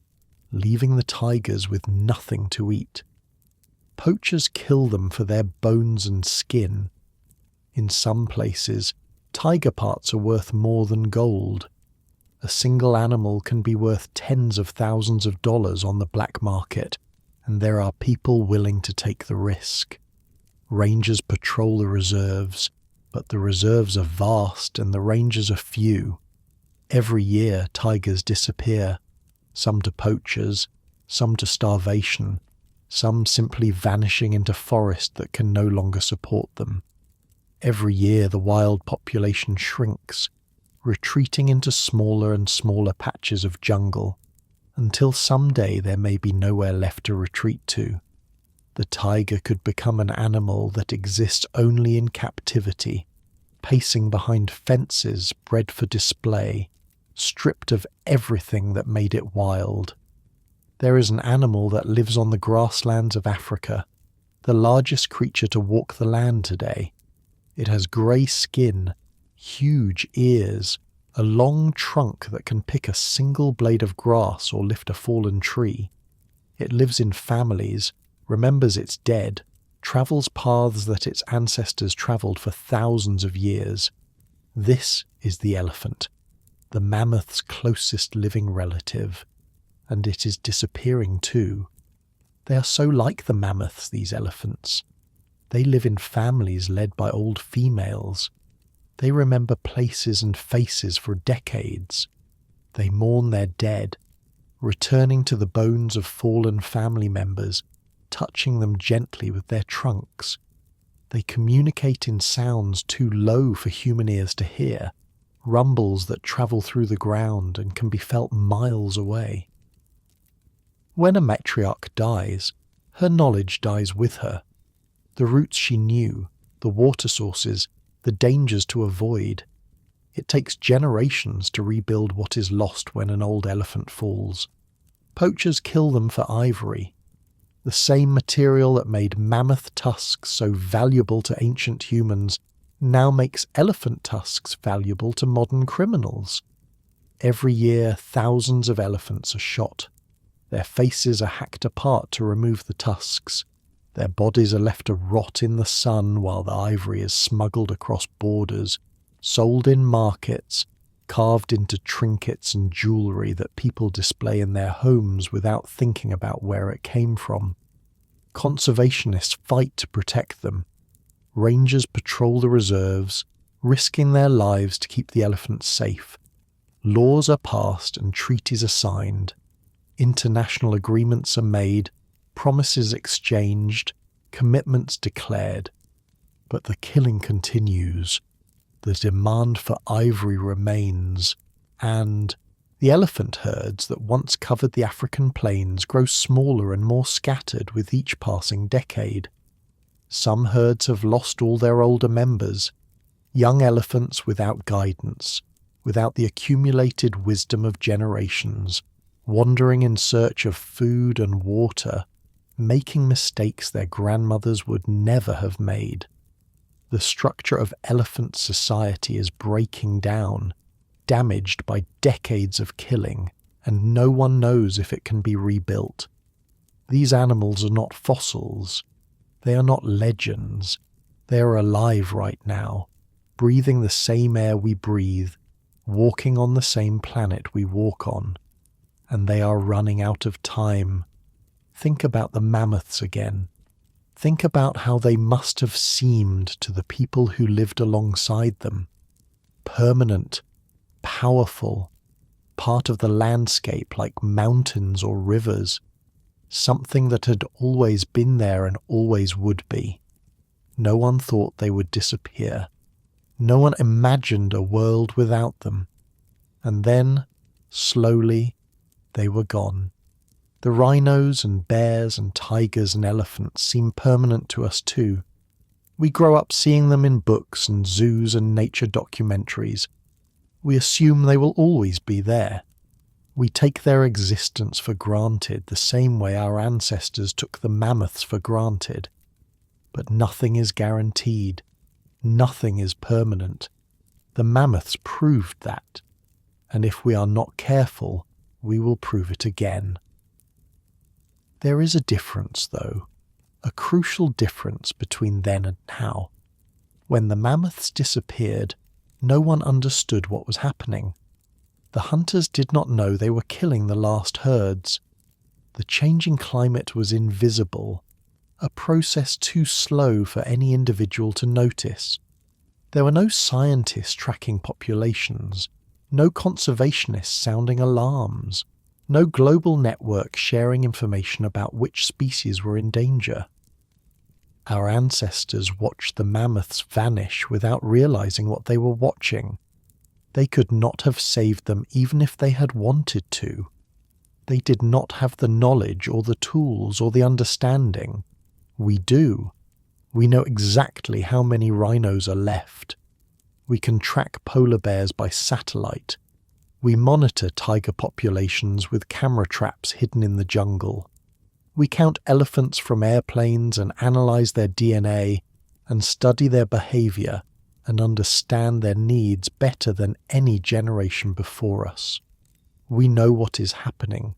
leaving the tigers with nothing to eat. Poachers kill them for their bones and skin. In some places, tiger parts are worth more than gold. A single animal can be worth tens of thousands of dollars on the black market, and there are people willing to take the risk. Rangers patrol the reserves, but the reserves are vast and the rangers are few. Every year tigers disappear, some to poachers, some to starvation, some simply vanishing into forest that can no longer support them. Every year the wild population shrinks, retreating into smaller and smaller patches of jungle, until someday there may be nowhere left to retreat to. The tiger could become an animal that exists only in captivity, pacing behind fences bred for display, stripped of everything that made it wild. There is an animal that lives on the grasslands of Africa, the largest creature to walk the land today. It has grey skin, huge ears, a long trunk that can pick a single blade of grass or lift a fallen tree. It lives in families, remembers its dead, travels paths that its ancestors travelled for thousands of years. This is the elephant, the mammoth's closest living relative, and it is disappearing too. They are so like the mammoths, these elephants. They live in families led by old females. They remember places and faces for decades. They mourn their dead, returning to the bones of fallen family members, touching them gently with their trunks. They communicate in sounds too low for human ears to hear, rumbles that travel through the ground and can be felt miles away. When a matriarch dies, her knowledge dies with her. The routes she knew, the water sources, the dangers to avoid. It takes generations to rebuild what is lost when an old elephant falls. Poachers kill them for ivory. The same material that made mammoth tusks so valuable to ancient humans now makes elephant tusks valuable to modern criminals. Every year, thousands of elephants are shot. Their faces are hacked apart to remove the tusks. Their bodies are left to rot in the sun while the ivory is smuggled across borders, sold in markets, carved into trinkets and jewellery that people display in their homes without thinking about where it came from. Conservationists fight to protect them. Rangers patrol the reserves, risking their lives to keep the elephants safe. Laws are passed and treaties are signed. International agreements are made, promises exchanged, commitments declared. But the killing continues. The demand for ivory remains, and the elephant herds that once covered the African plains grow smaller and more scattered with each passing decade. Some herds have lost all their older members, young elephants without guidance, without the accumulated wisdom of generations, wandering in search of food and water, making mistakes their grandmothers would never have made. The structure of elephant society is breaking down, damaged by decades of killing, and no one knows if it can be rebuilt. These animals are not fossils. They are not legends. They are alive right now, breathing the same air we breathe, walking on the same planet we walk on. And they are running out of time. Think about the mammoths again. Think about how they must have seemed to the people who lived alongside them. Permanent, powerful, part of the landscape like mountains or rivers. Something that had always been there and always would be. No one thought they would disappear. No one imagined a world without them. And then, slowly, they were gone. The rhinos and bears and tigers and elephants seem permanent to us too. We grow up seeing them in books and zoos and nature documentaries. We assume they will always be there. We take their existence for granted the same way our ancestors took the mammoths for granted. But nothing is guaranteed. Nothing is permanent. The mammoths proved that. And if we are not careful, we will prove it again. There is a difference, though, a crucial difference between then and now. When the mammoths disappeared, no one understood what was happening. The hunters did not know they were killing the last herds. The changing climate was invisible, a process too slow for any individual to notice. There were no scientists tracking populations, no conservationists sounding alarms, no global network sharing information about which species were in danger. Our ancestors watched the mammoths vanish without realizing what they were watching. They could not have saved them even if they had wanted to. They did not have the knowledge or the tools or the understanding. We do. We know exactly how many rhinos are left. We can track polar bears by satellite. We monitor tiger populations with camera traps hidden in the jungle. We count elephants from airplanes and analyze their DNA and study their behavior and understand their needs better than any generation before us. We know what is happening.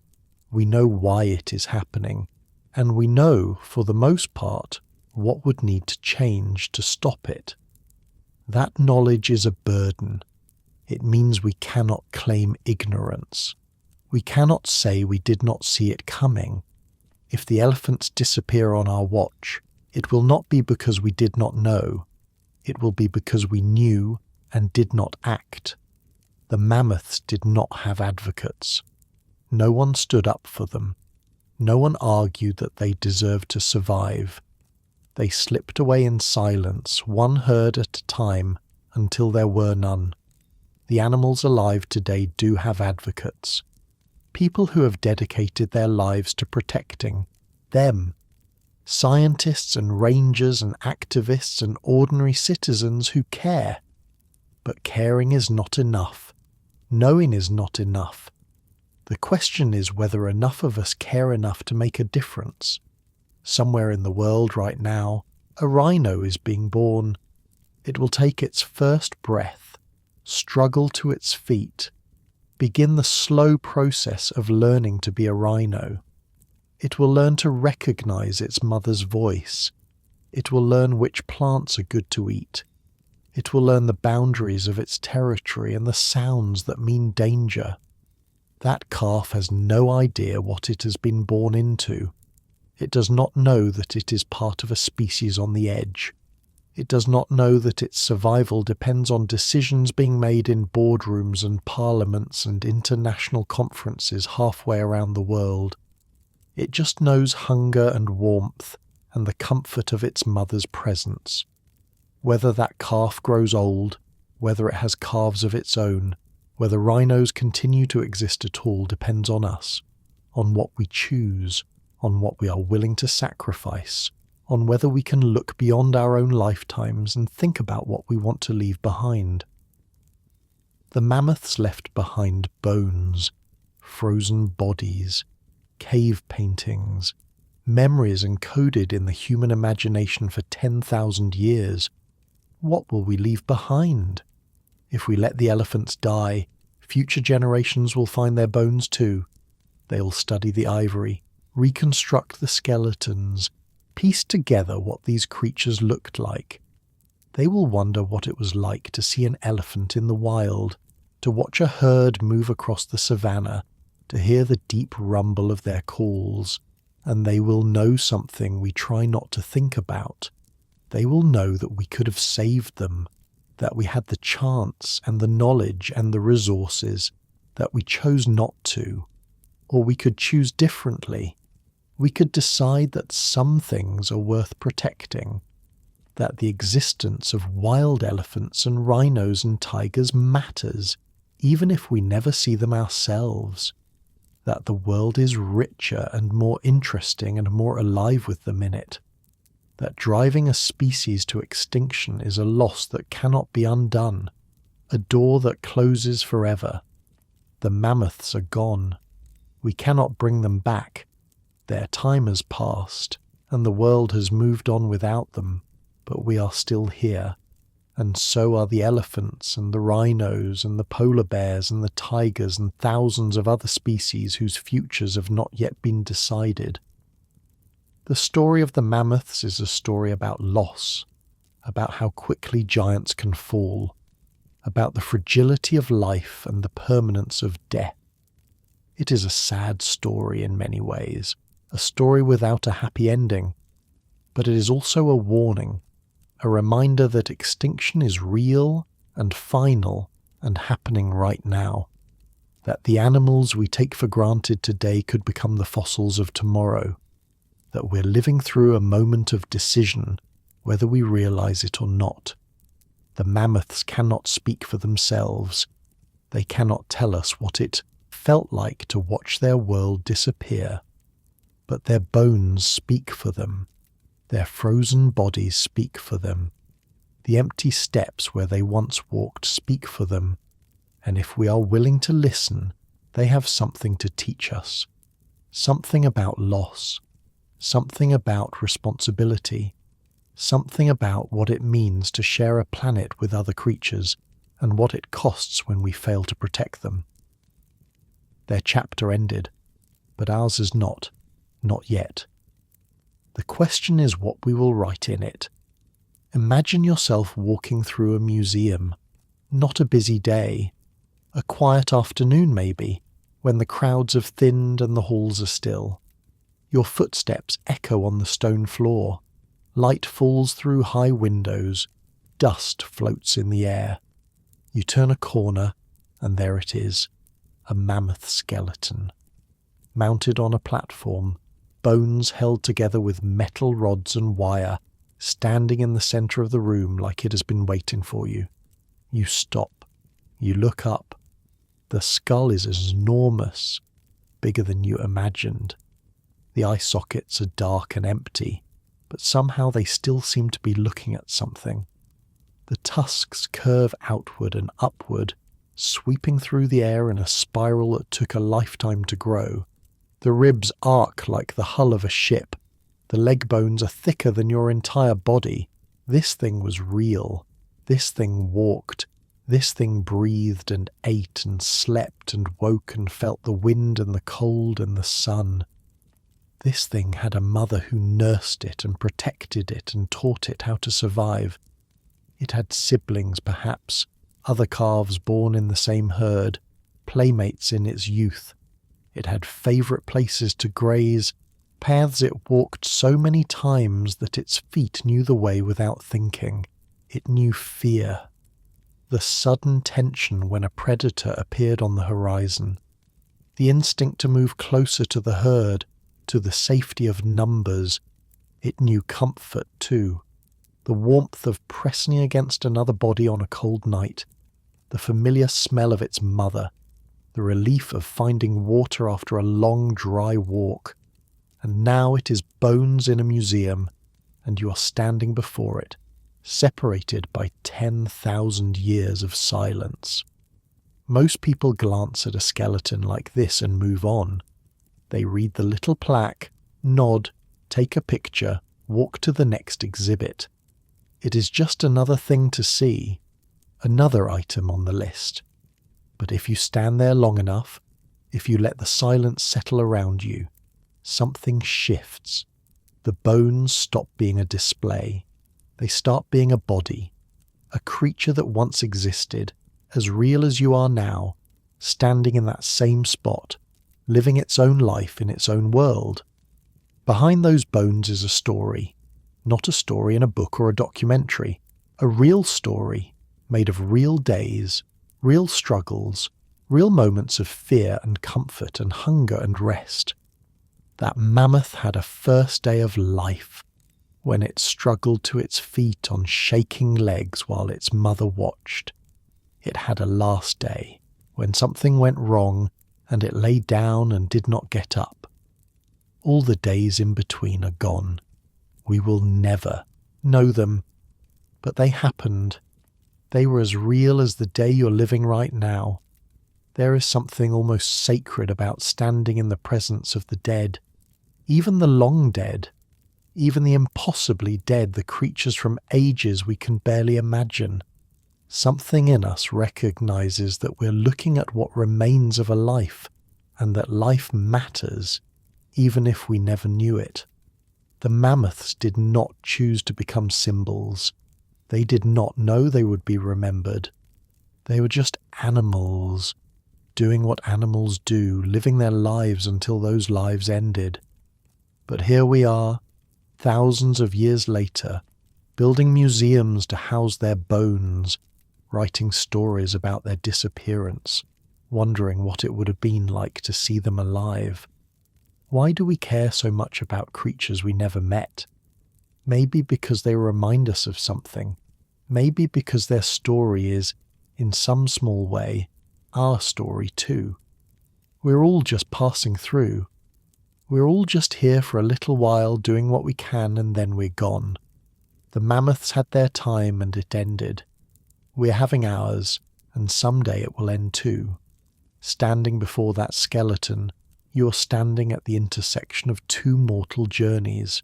We know why it is happening. And we know, for the most part, what would need to change to stop it. That knowledge is a burden. It means we cannot claim ignorance. We cannot say we did not see it coming. If the elephants disappear on our watch, it will not be because we did not know. It will be because we knew and did not act. The mammoths did not have advocates. No one stood up for them. No one argued that they deserved to survive. They slipped away in silence, one herd at a time, until there were none. The animals alive today do have advocates. People who have dedicated their lives to protecting them. Scientists and rangers and activists and ordinary citizens who care. But caring is not enough. Knowing is not enough. The question is whether enough of us care enough to make a difference. Somewhere in the world right now, a rhino is being born. It will take its first breath, struggle to its feet, begin the slow process of learning to be a rhino. It will learn to recognize its mother's voice. It will learn which plants are good to eat. It will learn the boundaries of its territory and the sounds that mean danger. That calf has no idea what it has been born into. It does not know that it is part of a species on the edge. It does not know that its survival depends on decisions being made in boardrooms and parliaments and international conferences halfway around the world. It just knows hunger and warmth and the comfort of its mother's presence. Whether that calf grows old, whether it has calves of its own, whether rhinos continue to exist at all depends on us, on what we choose, on what we are willing to sacrifice, on whether we can look beyond our own lifetimes and think about what we want to leave behind. The mammoths left behind bones, frozen bodies, cave paintings, memories encoded in the human imagination for 10,000 years. What will we leave behind? If we let the elephants die, future generations will find their bones too. They'll study the ivory, reconstruct the skeletons, piece together what these creatures looked like. They will wonder what it was like to see an elephant in the wild, to watch a herd move across the savannah, to hear the deep rumble of their calls, and they will know something we try not to think about. They will know that we could have saved them, that we had the chance and the knowledge and the resources, that we chose not to, or we could choose differently. We could decide that some things are worth protecting, that the existence of wild elephants and rhinos and tigers matters, even if we never see them ourselves, that the world is richer and more interesting and more alive with them in it, that driving a species to extinction is a loss that cannot be undone, a door that closes forever. The mammoths are gone. We cannot bring them back. Their time has passed, and the world has moved on without them, but we are still here, and so are the elephants and the rhinos and the polar bears and the tigers and thousands of other species whose futures have not yet been decided. The story of the mammoths is a story about loss, about how quickly giants can fall, about the fragility of life and the permanence of death. It is a sad story in many ways, a story without a happy ending, but it is also a warning, a reminder that extinction is real and final and happening right now, that the animals we take for granted today could become the fossils of tomorrow, that we're living through a moment of decision, whether we realize it or not. The mammoths cannot speak for themselves. They cannot tell us what it felt like to watch their world disappear. But their bones speak for them. Their frozen bodies speak for them. The empty steps where they once walked speak for them. And if we are willing to listen, they have something to teach us. Something about loss. Something about responsibility. Something about what it means to share a planet with other creatures and what it costs when we fail to protect them. Their chapter ended, but ours is not yet. The question is what we will write in it. Imagine yourself walking through a museum, not a busy day, a quiet afternoon maybe, when the crowds have thinned and the halls are still. Your footsteps echo on the stone floor, light falls through high windows, dust floats in the air. You turn a corner, and there it is, a mammoth skeleton. Mounted on a platform, bones held together with metal rods and wire, standing in the centre of the room like it has been waiting for you. You stop. You look up. The skull is enormous, bigger than you imagined. The eye sockets are dark and empty, but somehow they still seem to be looking at something. The tusks curve outward and upward, sweeping through the air in a spiral that took a lifetime to grow. The ribs arc like the hull of a ship. The leg bones are thicker than your entire body. This thing was real. This thing walked. This thing breathed and ate and slept and woke and felt the wind and the cold and the sun. This thing had a mother who nursed it and protected it and taught it how to survive. It had siblings, perhaps, other calves born in the same herd, playmates in its youth. It had favourite places to graze, paths it walked so many times that its feet knew the way without thinking. It knew fear. The sudden tension when a predator appeared on the horizon. The instinct to move closer to the herd, to the safety of numbers. It knew comfort too. The warmth of pressing against another body on a cold night. The familiar smell of its mother. The relief of finding water after a long dry walk. And now it is bones in a museum, and you are standing before it, separated by 10,000 years of silence. Most people glance at a skeleton like this and move on. They read the little plaque, nod, take a picture, walk to the next exhibit. It is just another thing to see, another item on the list. But if you stand there long enough, if you let the silence settle around you, something shifts. The bones stop being a display. They start being a body, a creature that once existed, as real as you are now, standing in that same spot, living its own life in its own world. Behind those bones is a story, not a story in a book or a documentary, a real story made of real days, real struggles, real moments of fear and comfort and hunger and rest. That mammoth had a first day of life, when it struggled to its feet on shaking legs while its mother watched. It had a last day, when something went wrong and it lay down and did not get up. All the days in between are gone. We will never know them, but they happened. They were as real as the day you're living right now. There is something almost sacred about standing in the presence of the dead, even the long dead, even the impossibly dead, the creatures from ages we can barely imagine. Something in us recognizes that we're looking at what remains of a life, and that life matters, even if we never knew it. The mammoths did not choose to become symbols. They did not know they would be remembered. They were just animals, doing what animals do, living their lives until those lives ended. But here we are, thousands of years later, building museums to house their bones, writing stories about their disappearance, wondering what it would have been like to see them alive. Why do we care so much about creatures we never met? Maybe because they remind us of something. Maybe because their story is, in some small way, our story too. We're all just passing through. We're all just here for a little while doing what we can and then we're gone. The mammoths had their time and it ended. We're having ours, and someday it will end too. Standing before that skeleton, you're standing at the intersection of two mortal journeys.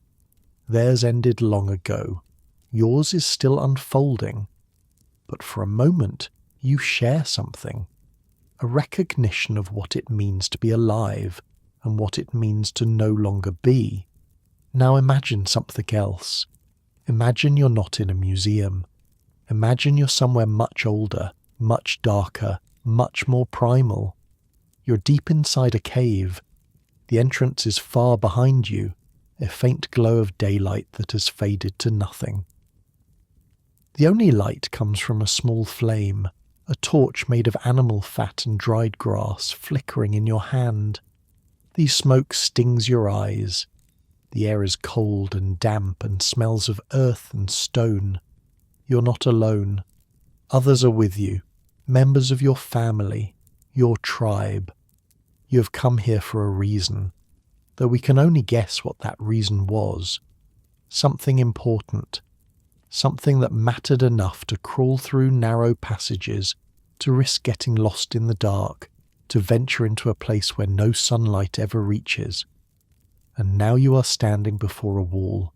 Theirs ended long ago. Yours is still unfolding. But for a moment, you share something. A recognition of what it means to be alive and what it means to no longer be. Now imagine something else. Imagine you're not in a museum. Imagine you're somewhere much older, much darker, much more primal. You're deep inside a cave. The entrance is far behind you, a faint glow of daylight that has faded to nothing. The only light comes from a small flame, a torch made of animal fat and dried grass flickering in your hand. The smoke stings your eyes. The air is cold and damp and smells of earth and stone. You're not alone. Others are with you, members of your family, your tribe. You have come here for a reason, though we can only guess what that reason was. Something important, something that mattered enough to crawl through narrow passages, to risk getting lost in the dark, to venture into a place where no sunlight ever reaches. And now you are standing before a wall,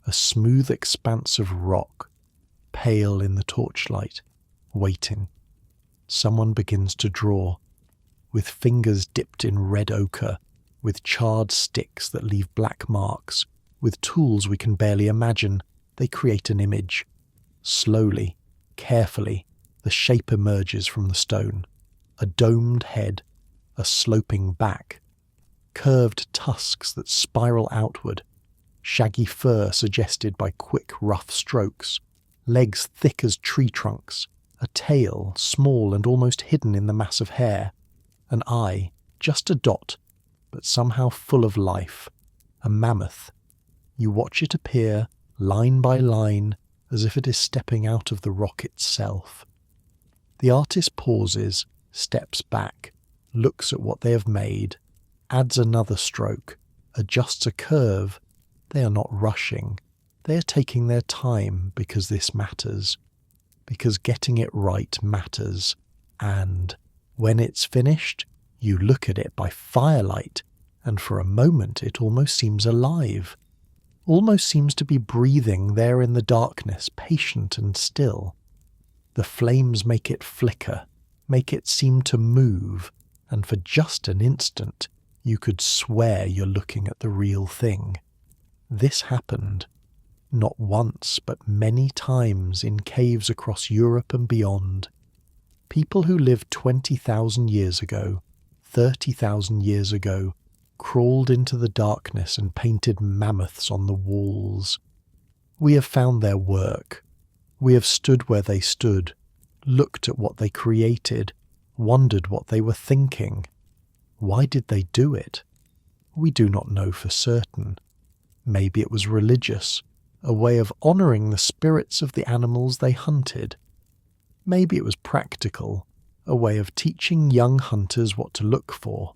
a smooth expanse of rock, pale in the torchlight, waiting. Someone begins to draw, with fingers dipped in red ochre, with charred sticks that leave black marks, with tools we can barely imagine. They create an image. Slowly, carefully, the shape emerges from the stone. A domed head, a sloping back, curved tusks that spiral outward, shaggy fur suggested by quick, rough strokes, legs thick as tree trunks, a tail small and almost hidden in the mass of hair, an eye, just a dot, but somehow full of life, a mammoth. You watch it appear, line by line, as if it is stepping out of the rock itself. The artist pauses, steps back, looks at what they have made, adds another stroke, adjusts a curve. They are not rushing. They are taking their time because this matters, because getting it right matters. And when it's finished, you look at it by firelight, and for a moment it almost seems alive, almost seems to be breathing there in the darkness, patient and still. The flames make it flicker, make it seem to move, and for just an instant you could swear you're looking at the real thing. This happened, not once but many times in caves across Europe and beyond. People who lived 20,000 years ago, 30,000 years ago, crawled into the darkness and painted mammoths on the walls. We have found their work. We have stood where they stood, looked at what they created, wondered what they were thinking. Why did they do it? We do not know for certain. Maybe it was religious, a way of honouring the spirits of the animals they hunted. Maybe it was practical, a way of teaching young hunters what to look for.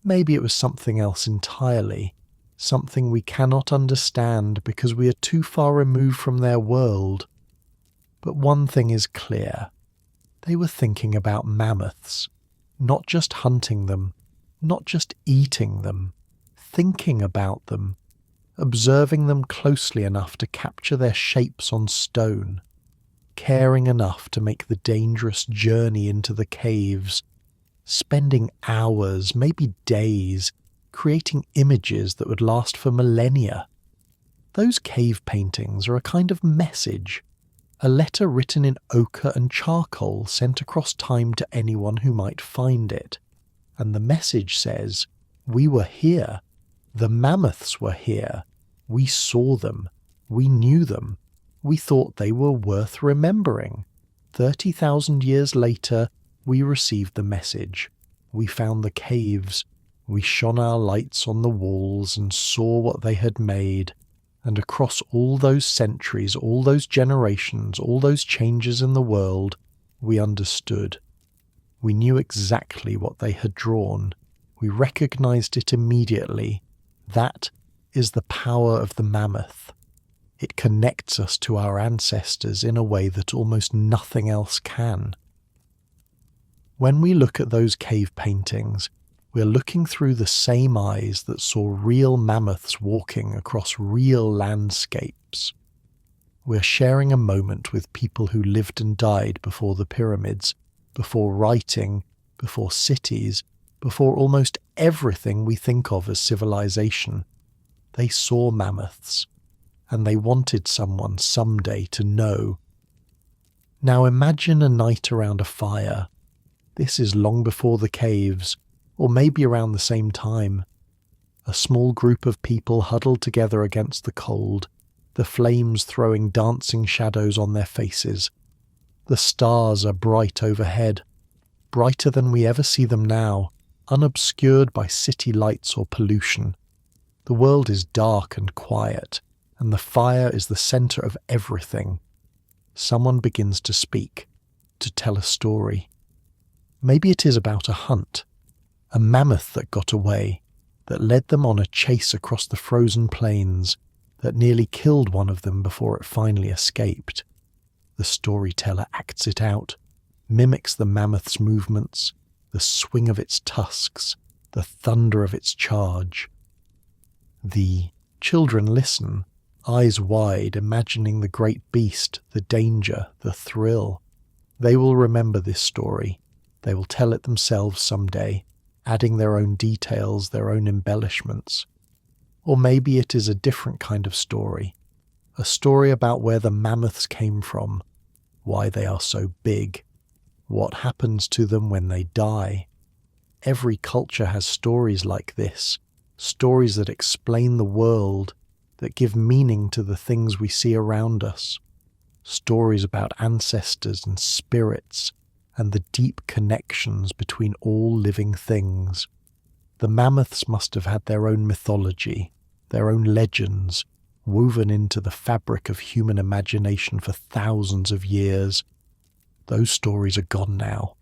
Maybe it was something else entirely, something we cannot understand because we are too far removed from their world. But one thing is clear. They were thinking about mammoths, not just hunting them, not just eating them, thinking about them, observing them closely enough to capture their shapes on stone, caring enough to make the dangerous journey into the caves, spending hours, maybe days, creating images that would last for millennia. Those cave paintings are a kind of message, a letter written in ochre and charcoal sent across time to anyone who might find it. And the message says, we were here. The mammoths were here. We saw them. We knew them. We thought they were worth remembering. 30,000 years later, we received the message. We found the caves. We shone our lights on the walls and saw what they had made. And across all those centuries, all those generations, all those changes in the world, we understood. We knew exactly what they had drawn. We recognized it immediately. That is the power of the mammoth. It connects us to our ancestors in a way that almost nothing else can. When we look at those cave paintings, we're looking through the same eyes that saw real mammoths walking across real landscapes. We're sharing a moment with people who lived and died before the pyramids, before writing, before cities, before almost everything we think of as civilization. They saw mammoths, and they wanted someone someday to know. Now imagine a night around a fire. This is long before the caves, or maybe around the same time. A small group of people huddled together against the cold, the flames throwing dancing shadows on their faces. The stars are bright overhead, brighter than we ever see them now, unobscured by city lights or pollution. The world is dark and quiet, and the fire is the centre of everything. Someone begins to speak, to tell a story. Maybe it is about a hunt, a mammoth that got away, that led them on a chase across the frozen plains, that nearly killed one of them before it finally escaped. The storyteller acts it out, mimics the mammoth's movements, the swing of its tusks, the thunder of its charge. The children listen, eyes wide, imagining the great beast, the danger, the thrill. They will remember this story. They will tell it themselves someday, adding their own details, their own embellishments. Or maybe it is a different kind of story. A story about where the mammoths came from, why they are so big, what happens to them when they die. Every culture has stories like this, stories that explain the world, that give meaning to the things we see around us. Stories about ancestors and spirits, and the deep connections between all living things. The mammoths must have had their own mythology, their own legends, woven into the fabric of human imagination for thousands of years. Those stories are gone now.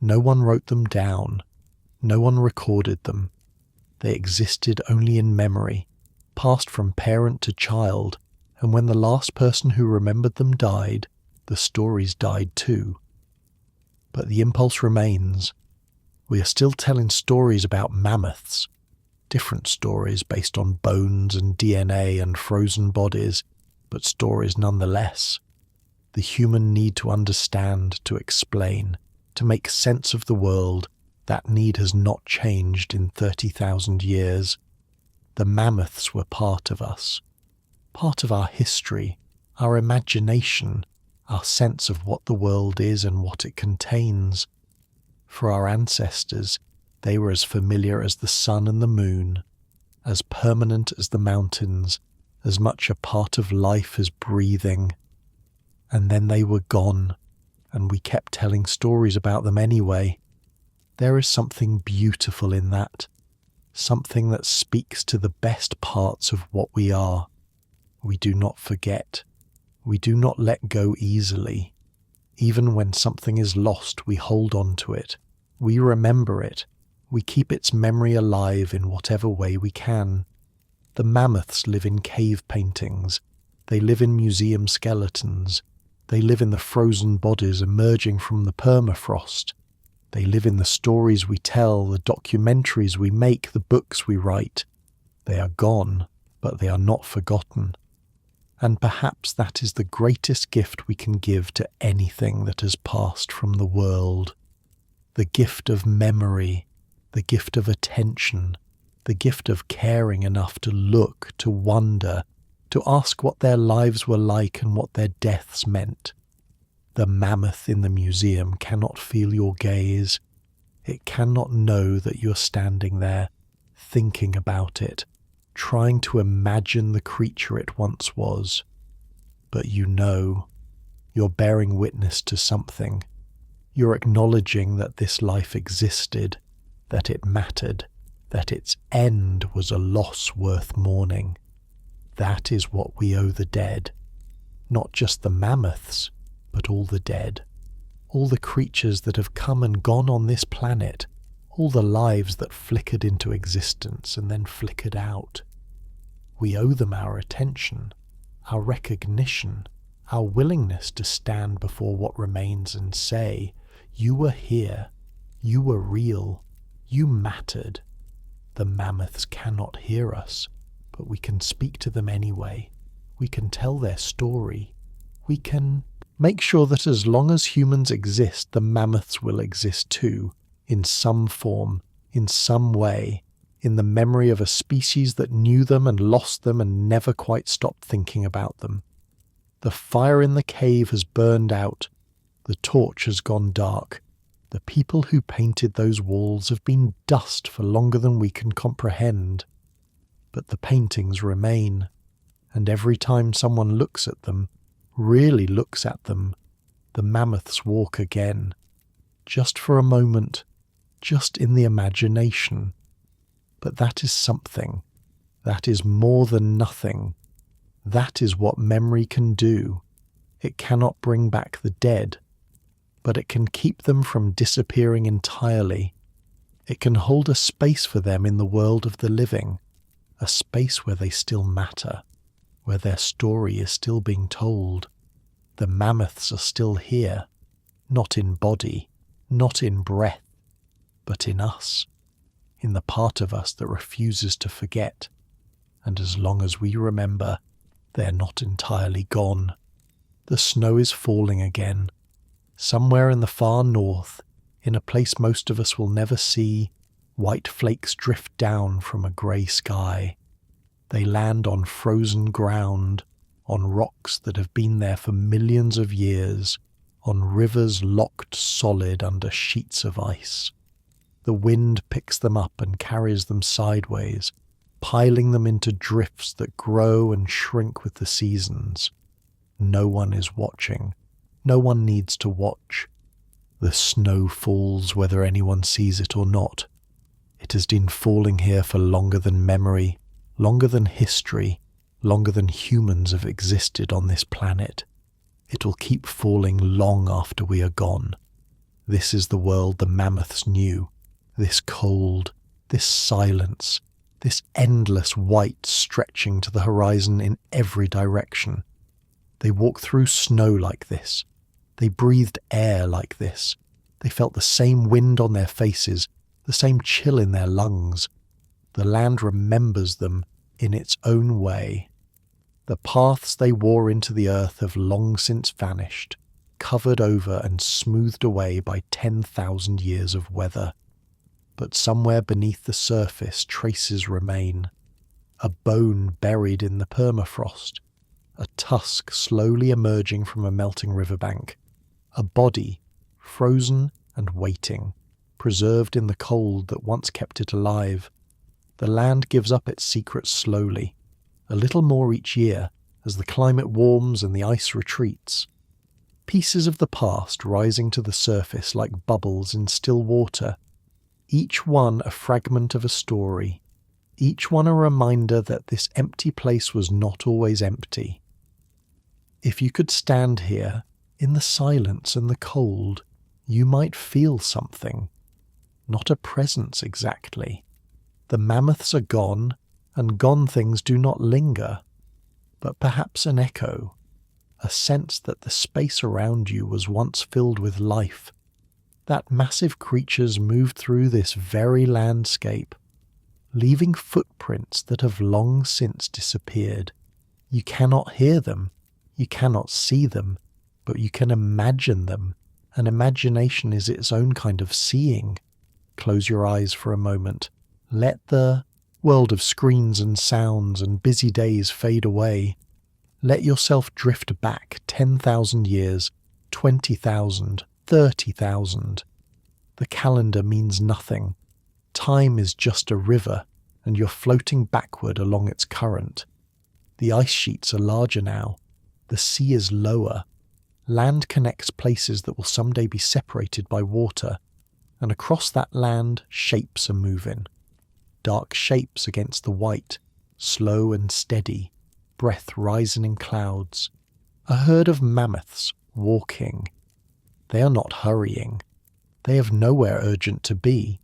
No one wrote them down. No one recorded them. They existed only in memory, passed from parent to child, and when the last person who remembered them died, the stories died too. But the impulse remains. We are still telling stories about mammoths, different stories based on bones and DNA and frozen bodies, but stories nonetheless. The human need to understand, to explain, to make sense of the world, that need has not changed in 30,000 years. The mammoths were part of us, part of our history, our imagination, our sense of what the world is and what it contains. For our ancestors, they were as familiar as the sun and the moon, as permanent as the mountains, as much a part of life as breathing. And then they were gone, and we kept telling stories about them anyway. There is something beautiful in that, something that speaks to the best parts of what we are. We do not forget. We do not let go easily. Even when something is lost, we hold on to it. We remember it. We keep its memory alive in whatever way we can. The mammoths live in cave paintings. They live in museum skeletons. They live in the frozen bodies emerging from the permafrost. They live in the stories we tell, the documentaries we make, the books we write. They are gone, but they are not forgotten. And perhaps that is the greatest gift we can give to anything that has passed from the world. The gift of memory, the gift of attention, the gift of caring enough to look, to wonder, to ask what their lives were like and what their deaths meant. The mammoth in the museum cannot feel your gaze. It cannot know that you're standing there, thinking about it, trying to imagine the creature it once was. But you know, you're bearing witness to something. You're acknowledging that this life existed, that it mattered, that its end was a loss worth mourning. That is what we owe the dead. Not just the mammoths, but all the dead. All the creatures that have come and gone on this planet. All the lives that flickered into existence and then flickered out. We owe them our attention, our recognition, our willingness to stand before what remains and say, "You were here. You were real. You mattered." The mammoths cannot hear us, but we can speak to them anyway. We can tell their story. We can make sure that as long as humans exist, the mammoths will exist too, in some form, in some way, in the memory of a species that knew them and lost them and never quite stopped thinking about them. The fire in the cave has burned out. The torch has gone dark. The people who painted those walls have been dust for longer than we can comprehend. But the paintings remain, and every time someone looks at them, really looks at them, the mammoths walk again, just for a moment, just in the imagination. But that is something. That is more than nothing. That is what memory can do. It cannot bring back the dead, but it can keep them from disappearing entirely. It can hold a space for them in the world of the living, a space where they still matter, where their story is still being told. The mammoths are still here, not in body, not in breath, but in us, in the part of us that refuses to forget. And as long as we remember, they're not entirely gone. The snow is falling again. Somewhere in the far north, in a place most of us will never see, white flakes drift down from a grey sky. They land on frozen ground, on rocks that have been there for millions of years, on rivers locked solid under sheets of ice. The wind picks them up and carries them sideways, piling them into drifts that grow and shrink with the seasons. No one is watching. No one needs to watch. The snow falls whether anyone sees it or not. It has been falling here for longer than memory, longer than history, longer than humans have existed on this planet. It will keep falling long after we are gone. This is the world the mammoths knew. This cold, this silence, this endless white stretching to the horizon in every direction. They walked through snow like this. They breathed air like this. They felt the same wind on their faces, the same chill in their lungs. The land remembers them in its own way. The paths they wore into the earth have long since vanished, covered over and smoothed away by 10,000 years of weather. But somewhere beneath the surface traces remain. A bone buried in the permafrost, a tusk slowly emerging from a melting riverbank, a body frozen and waiting, preserved in the cold that once kept it alive. The land gives up its secrets slowly, a little more each year as the climate warms and the ice retreats. Pieces of the past rising to the surface like bubbles in still water, each one a fragment of a story, each one a reminder that this empty place was not always empty. If you could stand here, in the silence and the cold, you might feel something. Not a presence exactly. The mammoths are gone, and gone things do not linger, but perhaps an echo, a sense that the space around you was once filled with life, that massive creatures moved through this very landscape, leaving footprints that have long since disappeared. You cannot hear them, you cannot see them, but you can imagine them, and imagination is its own kind of seeing. Close your eyes for a moment. Let the world of screens and sounds and busy days fade away. Let yourself drift back 10,000 years, 20,000, 30,000. The calendar means nothing. Time is just a river, and you're floating backward along its current. The ice sheets are larger now. The sea is lower. Land connects places that will someday be separated by water, and across that land shapes are moving. Dark shapes against the white, slow and steady, breath rising in clouds. A herd of mammoths walking. They are not hurrying. They have nowhere urgent to be.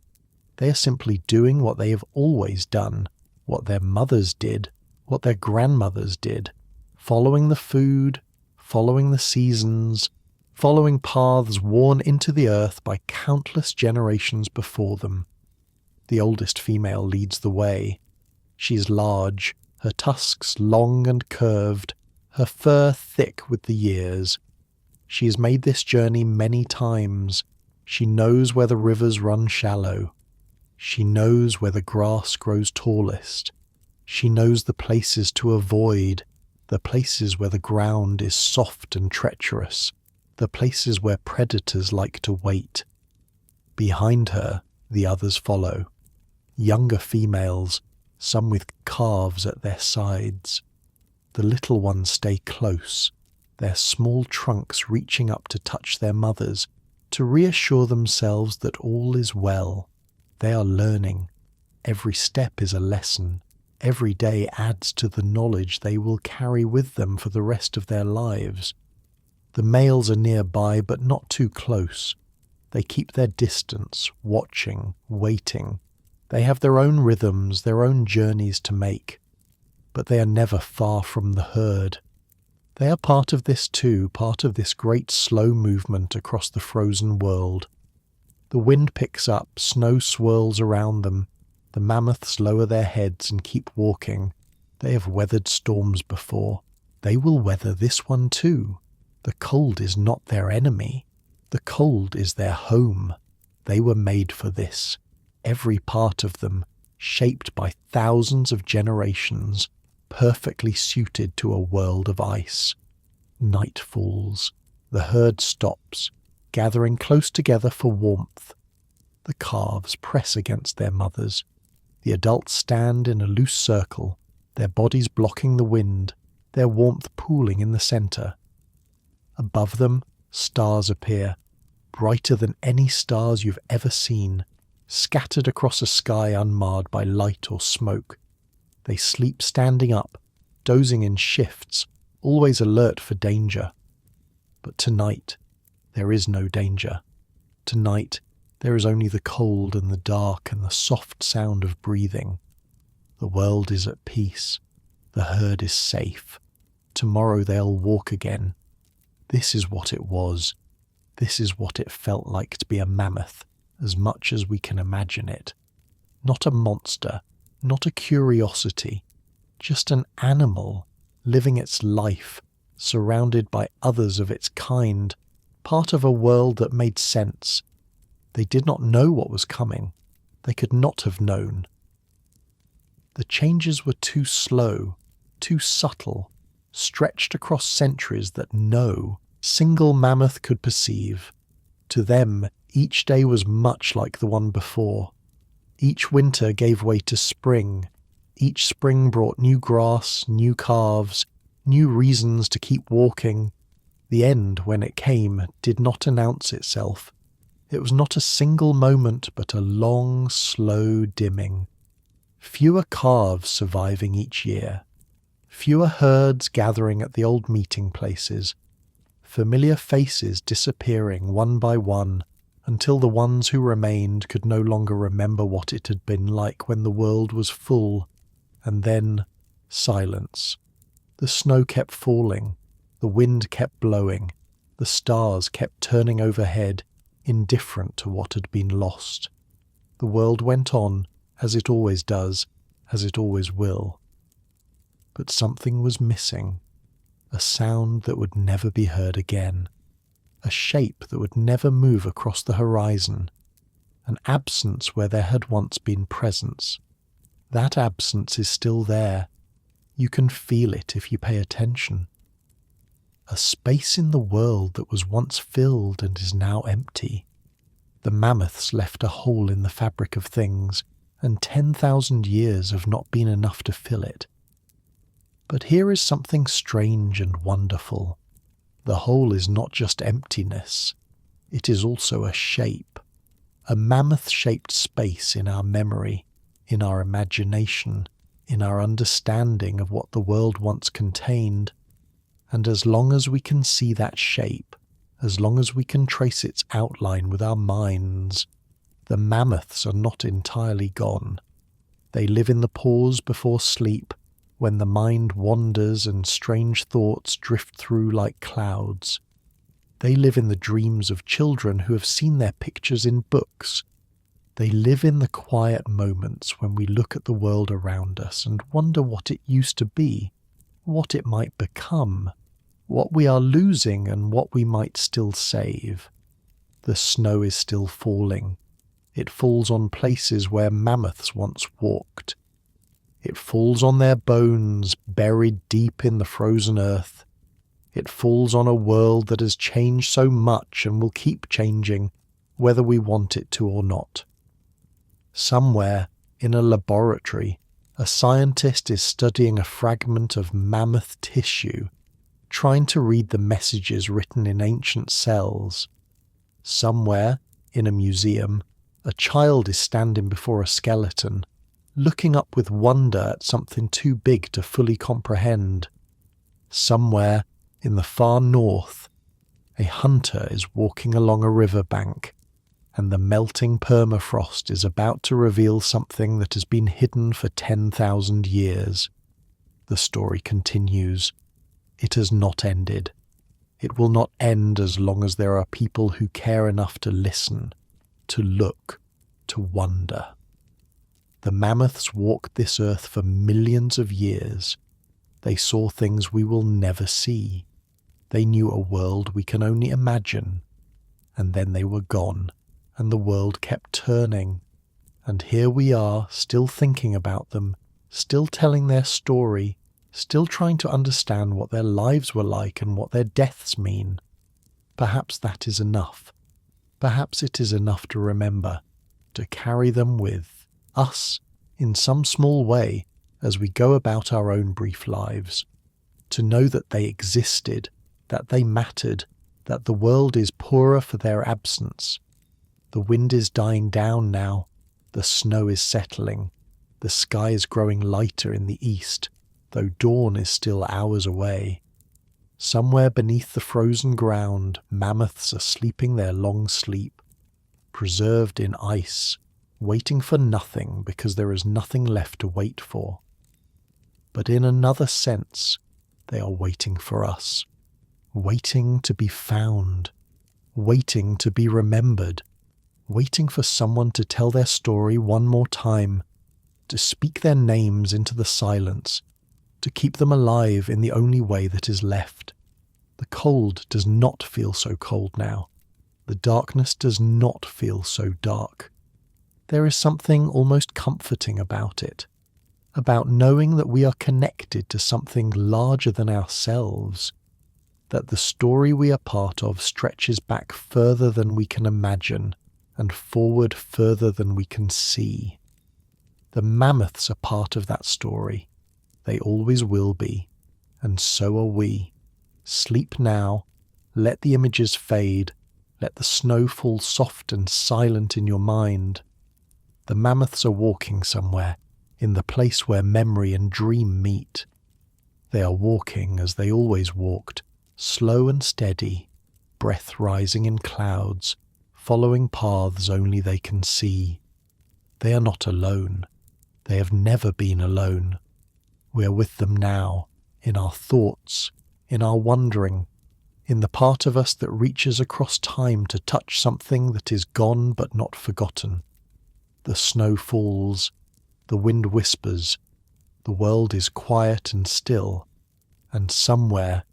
They are simply doing what they have always done, what their mothers did, what their grandmothers did, following the food, following the seasons, following paths worn into the earth by countless generations before them. The oldest female leads the way. She is large, her tusks long and curved, her fur thick with the years. She has made this journey many times. She knows where the rivers run shallow. She knows where the grass grows tallest. She knows the places to avoid, the places where the ground is soft and treacherous, the places where predators like to wait. Behind her, the others follow. Younger females, some with calves at their sides. The little ones stay close, their small trunks reaching up to touch their mothers, to reassure themselves that all is well. They are learning. Every step is a lesson. Every day adds to the knowledge they will carry with them for the rest of their lives. The males are nearby, but not too close. They keep their distance, watching, waiting. They have their own rhythms, their own journeys to make, but they are never far from the herd. They are part of this too, part of this great slow movement across the frozen world. The wind picks up, snow swirls around them. The mammoths lower their heads and keep walking. They have weathered storms before. They will weather this one too. The cold is not their enemy. The cold is their home. They were made for this, every part of them, shaped by thousands of generations, perfectly suited to a world of ice. Night falls. The herd stops, gathering close together for warmth. The calves press against their mothers. The adults stand in a loose circle, their bodies blocking the wind, their warmth pooling in the centre. Above them, stars appear, brighter than any stars you've ever seen, scattered across a sky unmarred by light or smoke. They sleep standing up, dozing in shifts, always alert for danger. But tonight, there is no danger. Tonight, there is only the cold and the dark and the soft sound of breathing. The world is at peace. The herd is safe. Tomorrow they'll walk again. This is what it was. This is what it felt like to be a mammoth, as much as we can imagine it. Not a monster, not a curiosity, just an animal living its life, surrounded by others of its kind, part of a world that made sense. They did not know what was coming. They could not have known. The changes were too slow, too subtle, stretched across centuries that no single mammoth could perceive. To them, each day was much like the one before. Each winter gave way to spring. Each spring brought new grass, new calves, new reasons to keep walking. The end, when it came, did not announce itself. It was not a single moment, but a long, slow dimming. Fewer calves surviving each year. Fewer herds gathering at the old meeting places. Familiar faces disappearing one by one, until the ones who remained could no longer remember what it had been like when the world was full. And then, silence. The snow kept falling. The wind kept blowing. The stars kept turning overhead, indifferent to what had been lost. The world went on, as it always does, as it always will. But something was missing. A sound that would never be heard again. A shape that would never move across the horizon. An absence where there had once been presence. That absence is still there. You can feel it if you pay attention. A space in the world that was once filled and is now empty. The mammoths left a hole in the fabric of things, and 10,000 years have not been enough to fill it. But here is something strange and wonderful. The hole is not just emptiness. It is also a shape. A mammoth-shaped space in our memory, in our imagination, in our understanding of what the world once contained. And as long as we can see that shape, as long as we can trace its outline with our minds, the mammoths are not entirely gone. They live in the pause before sleep, when the mind wanders and strange thoughts drift through like clouds. They live in the dreams of children who have seen their pictures in books. They live in the quiet moments when we look at the world around us and wonder what it used to be, what it might become, what we are losing and what we might still save. The snow is still falling. It falls on places where mammoths once walked. It falls on their bones, buried deep in the frozen earth. It falls on a world that has changed so much and will keep changing, whether we want it to or not. Somewhere, in a laboratory, a scientist is studying a fragment of mammoth tissue, trying to read the messages written in ancient cells. Somewhere, in a museum, a child is standing before a skeleton, looking up with wonder at something too big to fully comprehend. Somewhere, in the far north, a hunter is walking along a riverbank, and the melting permafrost is about to reveal something that has been hidden for 10,000 years. The story continues. It has not ended. It will not end as long as there are people who care enough to listen, to look, to wonder. The mammoths walked this earth for millions of years. They saw things we will never see. They knew a world we can only imagine. and then they were gone, and the world kept turning. And here we are, still thinking about them, still telling their story, still trying to understand what their lives were like and what their deaths mean. Perhaps that is enough. Perhaps it is enough to remember, to carry them with us in some small way as we go about our own brief lives, to know that they existed, that they mattered, that the world is poorer for their absence. The wind is dying down now, the snow is settling, the sky is growing lighter in the east, though dawn is still hours away. Somewhere beneath the frozen ground, mammoths are sleeping their long sleep, preserved in ice, waiting for nothing because there is nothing left to wait for. But in another sense, they are waiting for us, waiting to be found, waiting to be remembered, waiting for someone to tell their story one more time, to speak their names into the silence, to keep them alive in the only way that is left. The cold does not feel so cold now. The darkness does not feel so dark. There is something almost comforting about it, about knowing that we are connected to something larger than ourselves, that the story we are part of stretches back further than we can imagine and forward further than we can see. The mammoths are part of that story. They always will be, and so are we. Sleep now, let the images fade, let the snow fall soft and silent in your mind. The mammoths are walking somewhere, in the place where memory and dream meet. They are walking as they always walked, slow and steady, breath rising in clouds, following paths only they can see. They are not alone. They have never been alone. We are with them now, in our thoughts, in our wondering, in the part of us that reaches across time to touch something that is gone but not forgotten. The snow falls, the wind whispers, the world is quiet and still, and somewhere